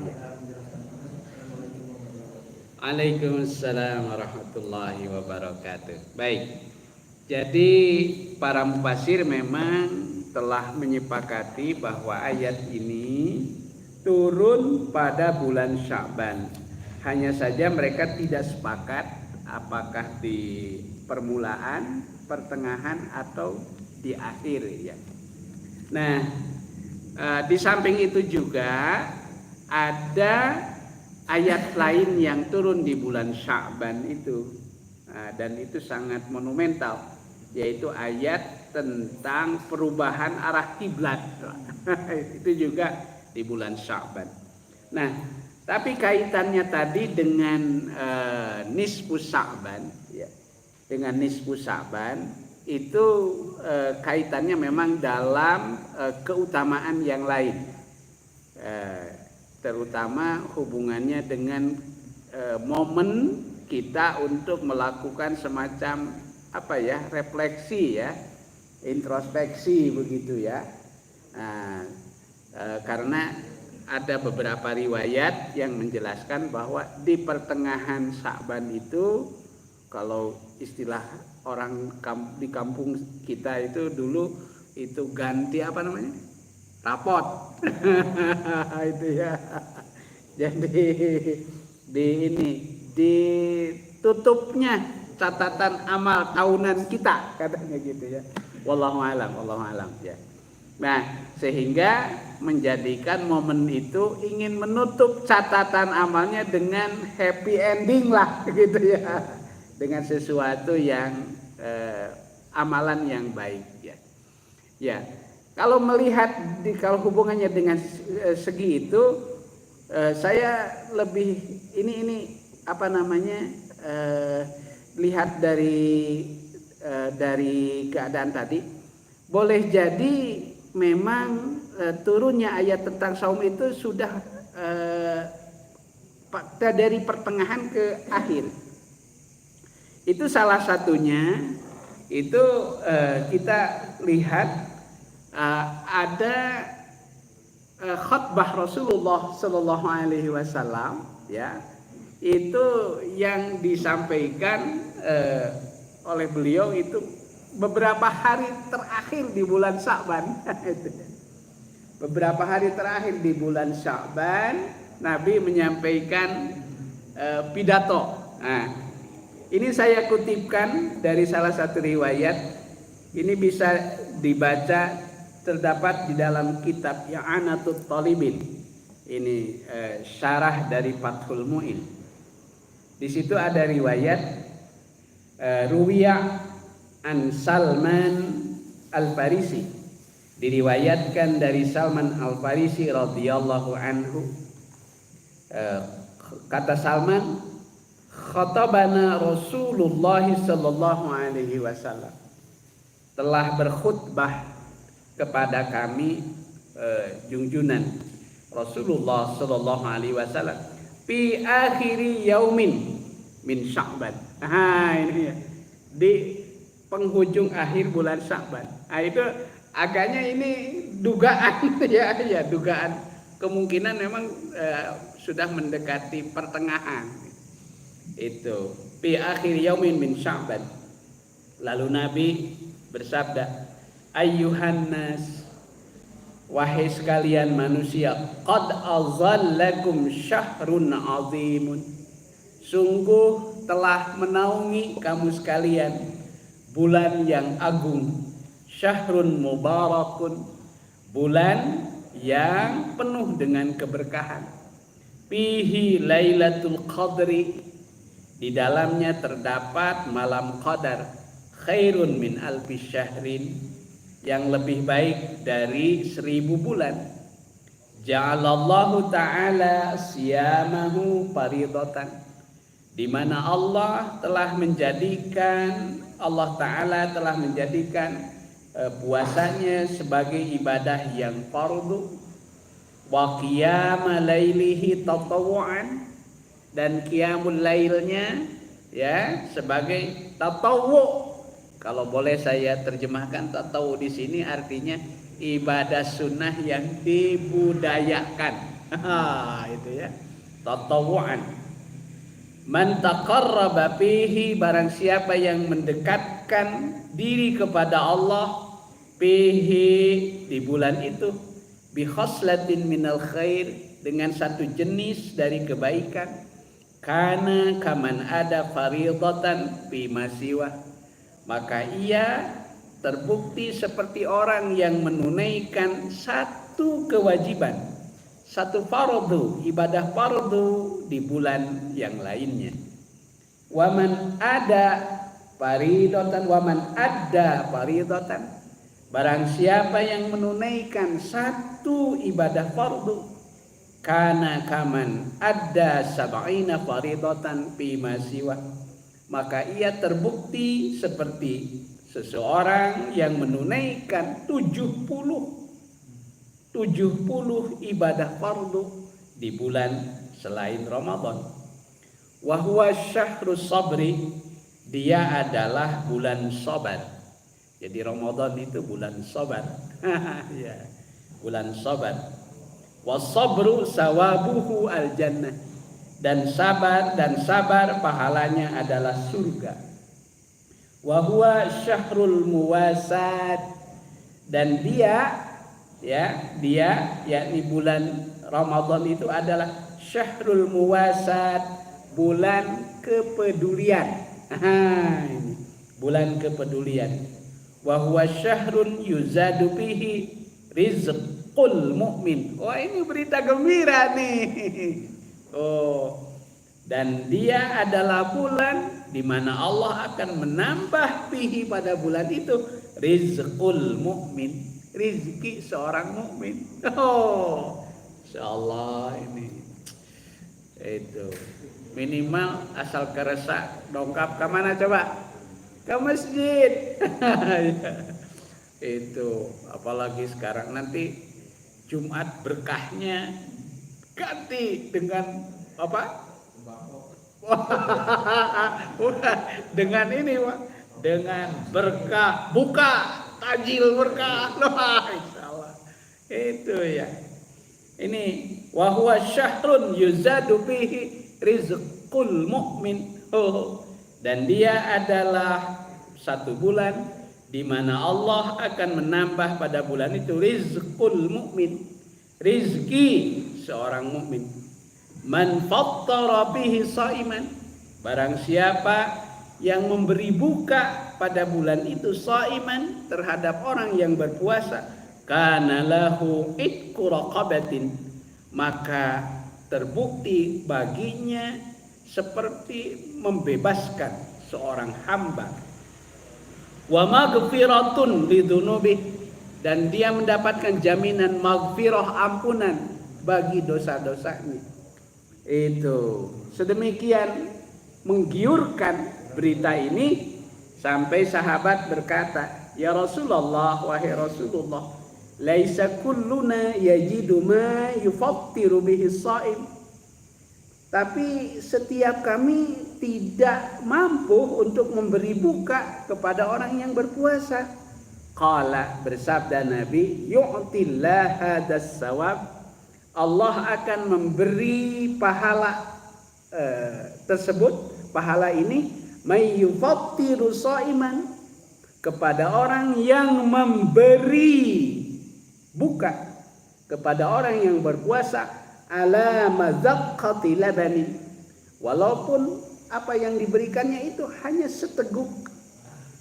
Waalaikumsalam warahmatullahi wabarakatuh. Baik. Jadi para mufasir memang telah menyepakati bahwa ayat ini turun pada bulan Sya'ban. Hanya saja mereka tidak sepakat apakah di permulaan, pertengahan atau di akhir ya. Nah, di samping itu juga ada ayat lain yang turun di bulan Sya'ban itu, dan itu sangat monumental, yaitu ayat tentang perubahan arah kiblat. Itu juga di bulan Sya'ban. Nah, Tapi kaitannya tadi dengan nisfu Sya'ban, ya. Dengan nisfu Sya'ban itu kaitannya memang dalam keutamaan yang lain, terutama hubungannya dengan momen kita untuk melakukan semacam refleksi, ya, introspeksi begitu, ya. Nah, karena ada beberapa riwayat yang menjelaskan bahwa di pertengahan Sya'ban itu, kalau istilah orang di kampung kita itu dulu itu ganti rapot. Itu ya. Jadi ditutupnya catatan amal tahunan kita, katanya gitu, ya. Wallahu alam, ya. Nah, sehingga menjadikan momen itu ingin menutup catatan amalnya dengan happy ending lah, gitu, ya, dengan sesuatu yang amalan yang baik, ya. Ya, kalau melihat kalau hubungannya dengan segi itu, saya lebih lihat dari keadaan tadi, boleh jadi memang turunnya ayat tentang saum itu sudah dari pertengahan ke akhir. Itu salah satunya itu kita lihat ada khutbah Rasulullah Shallallahu Alaihi Wasallam, ya, itu yang disampaikan oleh beliau itu beberapa hari terakhir di bulan Sya'ban. Beberapa hari terakhir di bulan Sya'ban, Nabi menyampaikan pidato. Nah, ini saya kutipkan dari salah satu riwayat. Ini bisa dibaca, terdapat di dalam kitab I'anatut Talibin. Ini syarah dari Fathul Mu'in. Di situ ada riwayat Ruwiya an Salman Al-Farisi, diriwayatkan dari Salman Al-Farisi radhiyallahu anhu, kata Salman, khatabana Rasulullah sallallahu alaihi wasallam, telah berkhutbah kepada kami junjunan Rasulullah sallallahu alaihi wasallam fi akhiri yaumin min Sya'ban. Ini ya, di penghujung akhir bulan Sya'ban. Nah, itu agaknya ini dugaan, ya, dugaan kemungkinan memang sudah mendekati pertengahan. Itu fi akhir yaumin min Sya'ban. Lalu Nabi bersabda, ayyuhan nas, wahai sekalian manusia, qad azallakum syahrun azimun, sungguh telah menaungi kamu sekalian bulan yang agung, syahrun mubarakun, bulan yang penuh dengan keberkahan, fihi lailatul qadri, di dalamnya terdapat malam qadar, khairun min alfi syahrin, yang lebih baik dari 1000 bulan. Ja'alallahu ta'ala siyamahu faridatan, di mana Allah Ta'ala telah menjadikan puasanya sebagai ibadah yang fardu, wa qiyama lailihi tatawu'an, dan qiyamul lailnya, ya, sebagai tatawwu'. Kalau boleh saya terjemahkan, tatawwu di sini artinya ibadah sunnah yang dibudayakan. Itu ya, tatawu'an. Man taqarraba fihi, barang siapa yang mendekatkan diri kepada Allah, fihi, di bulan itu, bi khoslatin minal khair, dengan satu jenis dari kebaikan, kana kaman ada faridatan fi masiwa, maka ia terbukti seperti orang yang menunaikan satu kewajiban, satu fardu, ibadah fardu di bulan yang lainnya. Waman ada faridatan, barang siapa yang menunaikan satu ibadah fardu, kana kaman adda sab'ina faridatan fi ma siwa, maka ia terbukti seperti seseorang yang menunaikan 70 ibadah fardu di bulan selain Ramadan. Wa huwa syahrus sabri, dia adalah bulan sabar. Jadi Ramadan itu bulan sabar. Ya, bulan sabar. Was-sabru sawabuhu al-jannah, dan sabar pahalanya adalah surga. Wa huwa syahrul muwasat, dan dia yakni bulan Ramadan itu adalah syahrul muwasat, bulan kepedulian. Ini bulan kepedulian. Wa huwa syahrun yuzadu fihi rizqul mu'min. Oh, ini berita gembira nih. Oh, dan dia adalah bulan di mana Allah akan menambah fihi pada bulan itu rizqul mu'min, rizki seorang mukmin. Oh, insyaallah ini itu minimal asal kerasa dongkap ke mana coba? Ke masjid. Itu apalagi sekarang nanti Jumat berkahnya ganti dengan apa? Dengan ini, Pak. Dengan berkah buka tajil berkah. Insyaallah. Itu ya. Ini wa huwa syahrun yuzadu fihi rizqul mu'min. Oh, dan dia adalah satu bulan di mana Allah akan menambah pada bulan itu rizqul mu'min, rizki seorang mukmin. Man fattara bihi shaiman, barang siapa yang memberi buka pada bulan itu shaiman, terhadap orang yang berpuasa, kana lahu itqu raqabatin, maka terbukti baginya seperti membebaskan seorang hamba. Wa maghfiratun lidunubi, dan dia mendapatkan jaminan maghfirah, ampunan bagi dosa-dosanya. Itu sedemikian menggiurkan berita ini sampai sahabat berkata, ya Rasulullah, wahai Rasulullah, laisa kulluna yajidu ma yufattiru bihi shaim, tapi setiap kami tidak mampu untuk memberi buka kepada orang yang berpuasa. Qala, bersabda Nabi, yu'tillah hadas sawab, Allah akan memberi pahala tersebut, pahala ini, may yufattiru shaiman, kepada orang yang memberi buka kepada orang yang berpuasa, ala mazaqqati labanin, walaupun apa yang diberikannya itu hanya seteguk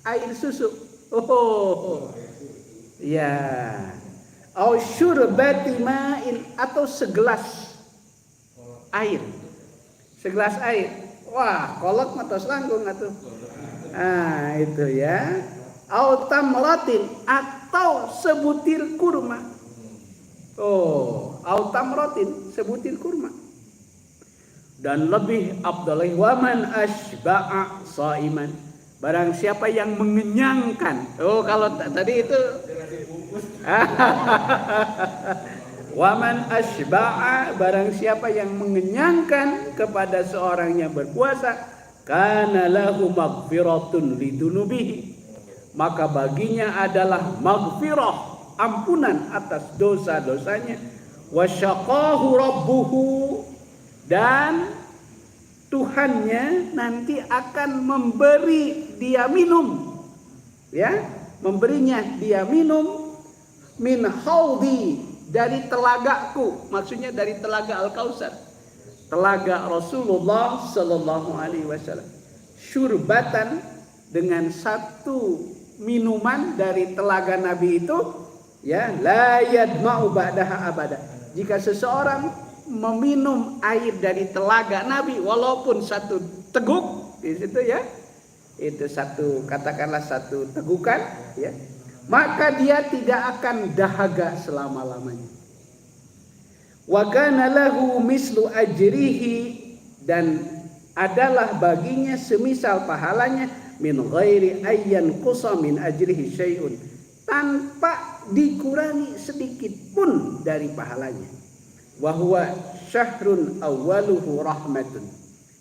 air susu. Oh, ya. Au syurbati ma'in, atau segelas air. Segelas air. Wah, kolok matos langkung atuh. Ah, itu ya. Au tamratin, atau sebutir kurma. Oh, au tamratin, sebutir kurma. Dan lebih afdalih, waman asba'a shaiman, barang siapa yang mengenyangkan. Oh, kalau tadi itu waman asba'a, barang siapa yang mengenyangkan kepada seorang yang berpuasa, kana lahu maghfiratun lidunubihi, maka baginya adalah maghfirah, ampunan atas dosa-dosanya. Wasyaqahu rabbuhu, dan Tuhannya nanti akan memberi dia minum, ya, memberinya dia minum min haudi, dari telagaku, maksudnya dari telaga Al-Kautsar, telaga Rasulullah sallallahu alaihi wasallam. Syurbatan, dengan satu minuman dari telaga Nabi itu, ya, la yadma'u ba'daha abada. Jika seseorang meminum air dari telaga Nabi walaupun satu teguk di situ, ya, itu satu, katakanlah satu tegukan, ya, maka dia tidak akan dahaga selama-lamanya. Wa kana lahu mislu ajrihi, dan adalah baginya semisal pahalanya, min ghairi ayyan qusa min ajrihi syai'un, tanpa dikurangi sedikit pun dari pahalanya. Wa huwa syahrun awwaluhu rahmatun,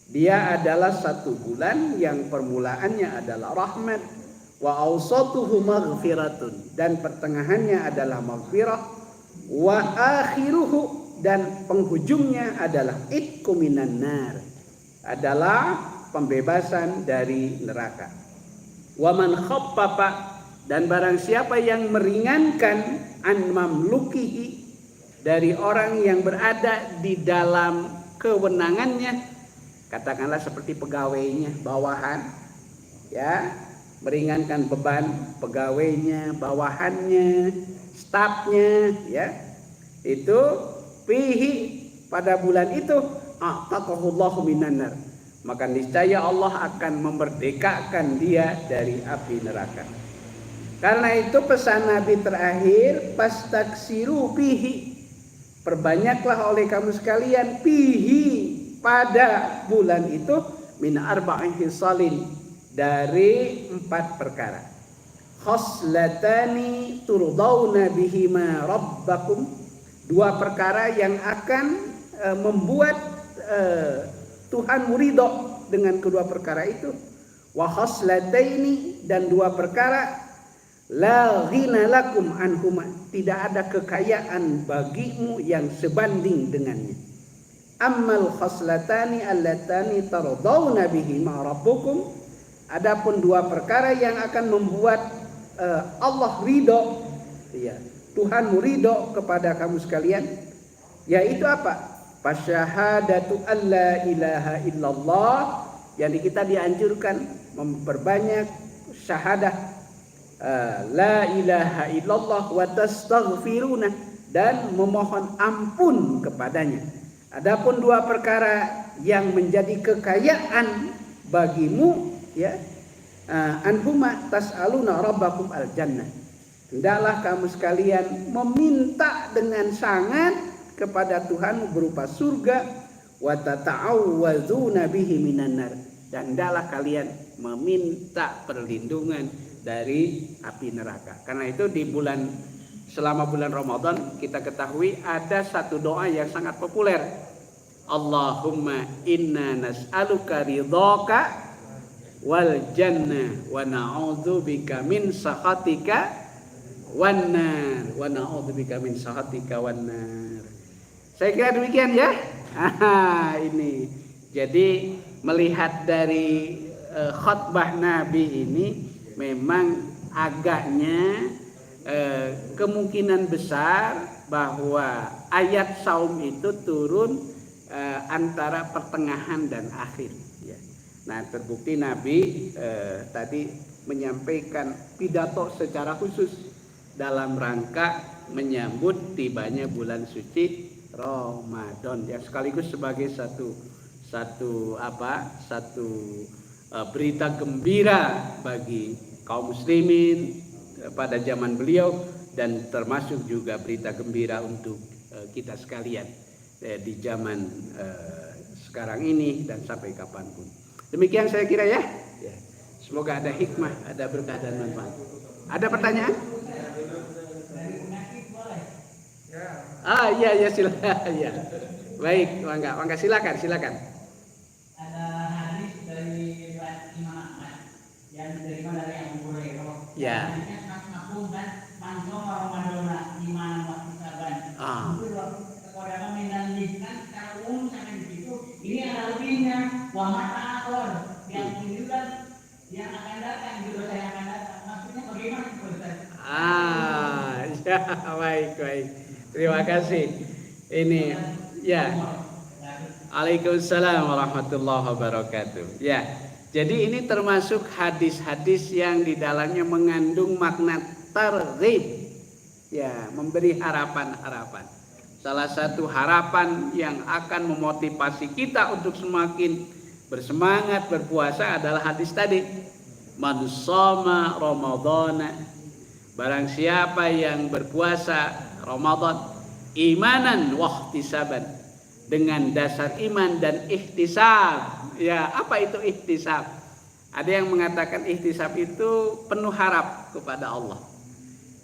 dia adalah satu bulan yang permulaannya adalah rahmat, wa awsatuhu maghfiratun, dan pertengahannya adalah maghfirah, wa akhiruhu, dan penghujungnya adalah itqu minan nar, adalah pembebasan dari neraka. Wa man khaffafa, dan barang siapa yang meringankan an mamlukihi, dari orang yang berada di dalam kewenangannya, katakanlah seperti pegawainya, bawahan, ya, meringankan beban pegawainya, bawahannya, stafnya, ya, itu fihi, pada bulan itu a'taqahullahu minan nar, maka niscaya Allah akan memerdekakan dia dari api neraka. Karena itu pesan Nabi terakhir, fastaksiru fihi, perbanyaklah oleh kamu sekalian, fihi, pada bulan itu, min arba'in hisalin, dari 4 perkara. Khoslatani turdawna bihima rabbakum, 2 perkara yang akan membuat Tuhan ridho dengan kedua perkara itu. Wa khoslataini, dan 2 perkara, la ghina lakum anhuma, tidak ada kekayaan bagimu yang sebanding dengannya. Ammal khoslatani allatani tardawna bihima rabbukum, adapun 2 perkara yang akan membuat Allah ridho, ya, Tuhan ridho kepada kamu sekalian, yaitu apa? Fasyahadatu alla ilaha illallah, jadi kita dianjurkan memperbanyak syahadah la ilaha illallah, wa tastaghfiruna, dan memohon ampun kepadanya. Adapun 2 perkara yang menjadi kekayaan bagimu, ya, anhuma tas'aluna rabbakum al-jannah, hendaklah kamu sekalian meminta dengan sangat kepada Tuhan berupa surga, wa tata'awwazuna bihi minan nar, dan hendaklah kalian meminta perlindungan dari api neraka. Karena itu di selama bulan Ramadan kita ketahui ada satu doa yang sangat populer. Allahumma inna nas'aluka ridhaka wal jannah wa na'udzubika min sakhatika wan nar, wa na'udzubika min sakhatika wan nar. Saya kira demikian, ya. Ini jadi melihat dari khutbah Nabi ini, memang agaknya kemungkinan besar bahwa ayat saum itu turun antara pertengahan dan akhir, ya. Nah, terbukti Nabi tadi menyampaikan pidato secara khusus dalam rangka menyambut tibanya bulan suci Ramadan, yang sekaligus sebagai satu berita gembira bagi kaum muslimin pada zaman beliau, dan termasuk juga berita gembira untuk kita sekalian di zaman sekarang ini dan sampai kapanpun. Demikian saya kira, ya. Semoga ada hikmah, ada berkah dan manfaat. Ada pertanyaan? Iya silakan. Ya. Baik, mangga silakan. Ada hadis dari Imam Ahmad yang diterima dari Abu Hurairah. Ya. Hadisnya makmum dan manso Ramadana iman waktu saban. Itu kepada menandakan secara umum sampai di situ. Ini ada lebihnya. Wa ma'akor yang menunjukkan yang akan datang, juga saya akan datang. Maksudnya bagaimana, Ustaz? Ya, baik. Terima kasih. Ini, ya. Waalaikumsalam warahmatullahi wabarakatuh. Ya, jadi ini termasuk hadis-hadis yang di dalamnya mengandung makna targhib, ya, memberi harapan-harapan. Salah satu harapan yang akan memotivasi kita untuk semakin bersemangat berpuasa adalah hadis tadi. Man shoma Ramadhana, barang siapa yang berpuasa Ramadan, imanan wa ihtisaban, dengan dasar iman dan ihtisab. Ya, apa itu ihtisab? Ada yang mengatakan ihtisab itu penuh harap kepada Allah,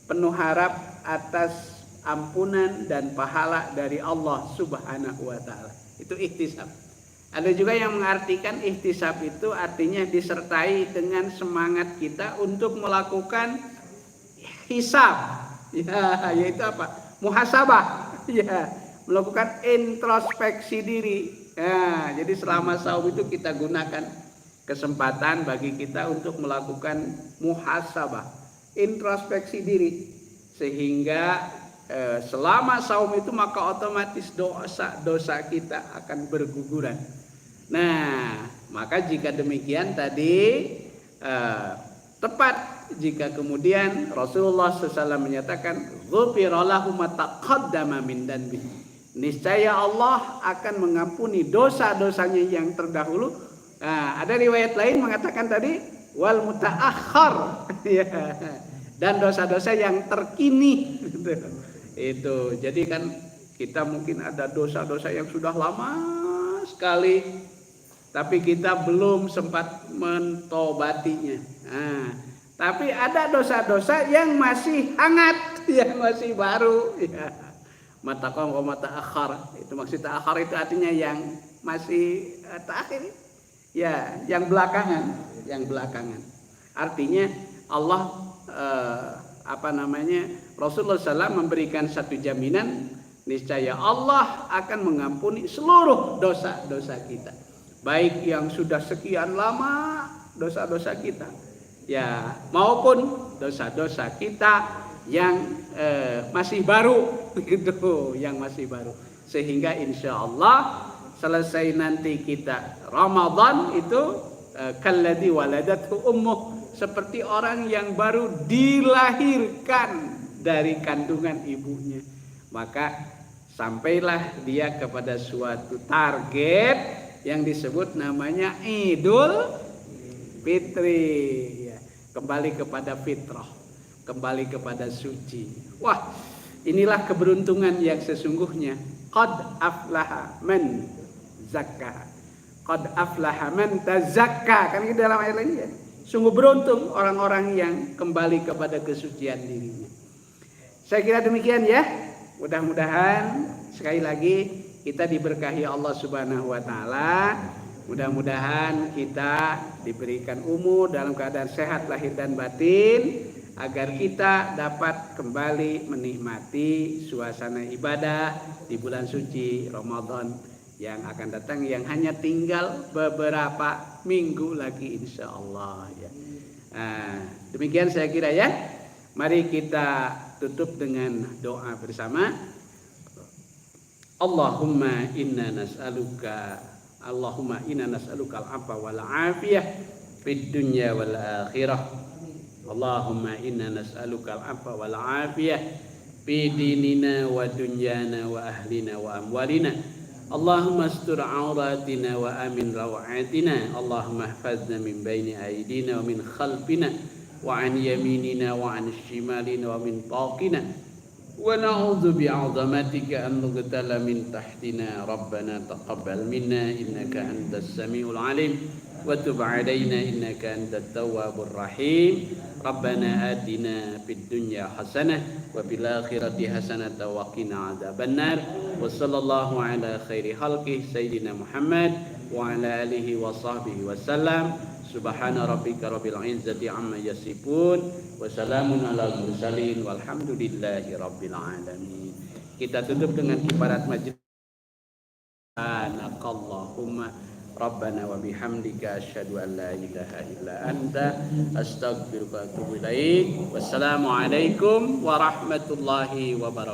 penuh harap atas ampunan dan pahala dari Allah Subhanahu wa taala. Itu ihtisab. Ada juga yang mengartikan ihtisab itu artinya disertai dengan semangat kita untuk melakukan hisab. Ya, yaitu apa? Muhasabah. Ya, melakukan introspeksi diri. Ya, jadi selama saum itu kita gunakan kesempatan bagi kita untuk melakukan muhasabah, introspeksi diri, sehingga selama saum itu maka otomatis dosa kita akan berguguran. Nah, maka jika demikian tadi tepat jika kemudian Rasulullah SAW menyatakan ghufira lahu ma taqaddama min danbi, niscaya Allah akan mengampuni dosa-dosanya yang terdahulu. Nah, ada riwayat lain mengatakan tadi wal mutaakhir, ya, dan dosa-dosa yang terkini. Itu jadi kan kita mungkin ada dosa-dosa yang sudah lama sekali tapi kita belum sempat mentobatinya. Nah, tapi ada dosa-dosa yang masih hangat, yang masih baru. Ya. Mataqam wa mataakhir. Itu maksud ta'akhir itu artinya yang masih terakhir. Ya, yang belakangan, yang belakangan. Artinya Allah Rasulullah SAW memberikan satu jaminan, niscaya Allah akan mengampuni seluruh dosa-dosa kita, baik yang sudah sekian lama dosa-dosa kita, ya, maupun dosa-dosa kita yang masih baru, gitu, yang masih baru. Sehingga insya Allah selesai nanti kita Ramadan itu kalladzi waladathu ummuh, seperti orang yang baru dilahirkan dari kandungan ibunya. Maka sampailah dia kepada suatu target yang disebut namanya Idul Fitri, ya, kembali kepada fitrah, kembali kepada suci. Wah, inilah keberuntungan yang sesungguhnya. Qad aflaha man zakka, qad aflaha man tazakka, kan itu dalam ayat lain ya. Sungguh beruntung orang-orang yang kembali kepada kesucian dirinya. Saya kira demikian ya. Mudah-mudahan sekali lagi kita diberkahi Allah Subhanahu wa taala. Mudah-mudahan kita diberikan umur dalam keadaan sehat lahir dan batin, agar kita dapat kembali menikmati suasana ibadah di bulan suci Ramadan yang akan datang, yang hanya tinggal beberapa minggu lagi insya Allah ya. Nah, demikian saya kira ya. Mari kita tutup dengan doa bersama. Allahumma inna nas'aluka al-'afwa wal 'afiyah fid dunya wal akhirah. Allahumma inna nas'aluka al-'afwa wal 'afiyah fi dinina wa dunyana wa ahlina wa amwalina. Allahumma astur auratina wa amin rawatina. Allahumma ihfazna min baini aydina wa min khalfina wa an yaminina wa an shimalina wa min fawqina. Wa na'udzu bi'azamatika an nughtala min tahtina. Rabbana taqabbal minna innaka antas samiul alim wa tub 'alaina innaka antat tawwabur rahim. Rabbana atina fid dunya hasanah wa fil akhirati hasanah wa qina adzabannar. Wa sallallahu ala khairi khalqi sayyidina Muhammad wa ala alihi wa sahbihi wasallam. Subhana rabbika rabbil izzati amma yasifun wa salamun alal mursalin walhamdulillahi rabbil alamin. Kita tutup dengan kifarat majlis. Subhanakallahumma Rabbana wa bihamdika asyhadu an la ilaha illa anta astaghfiruka wa atubu ilaik. Wassalamualaikum warahmatullahi wabarakatuh.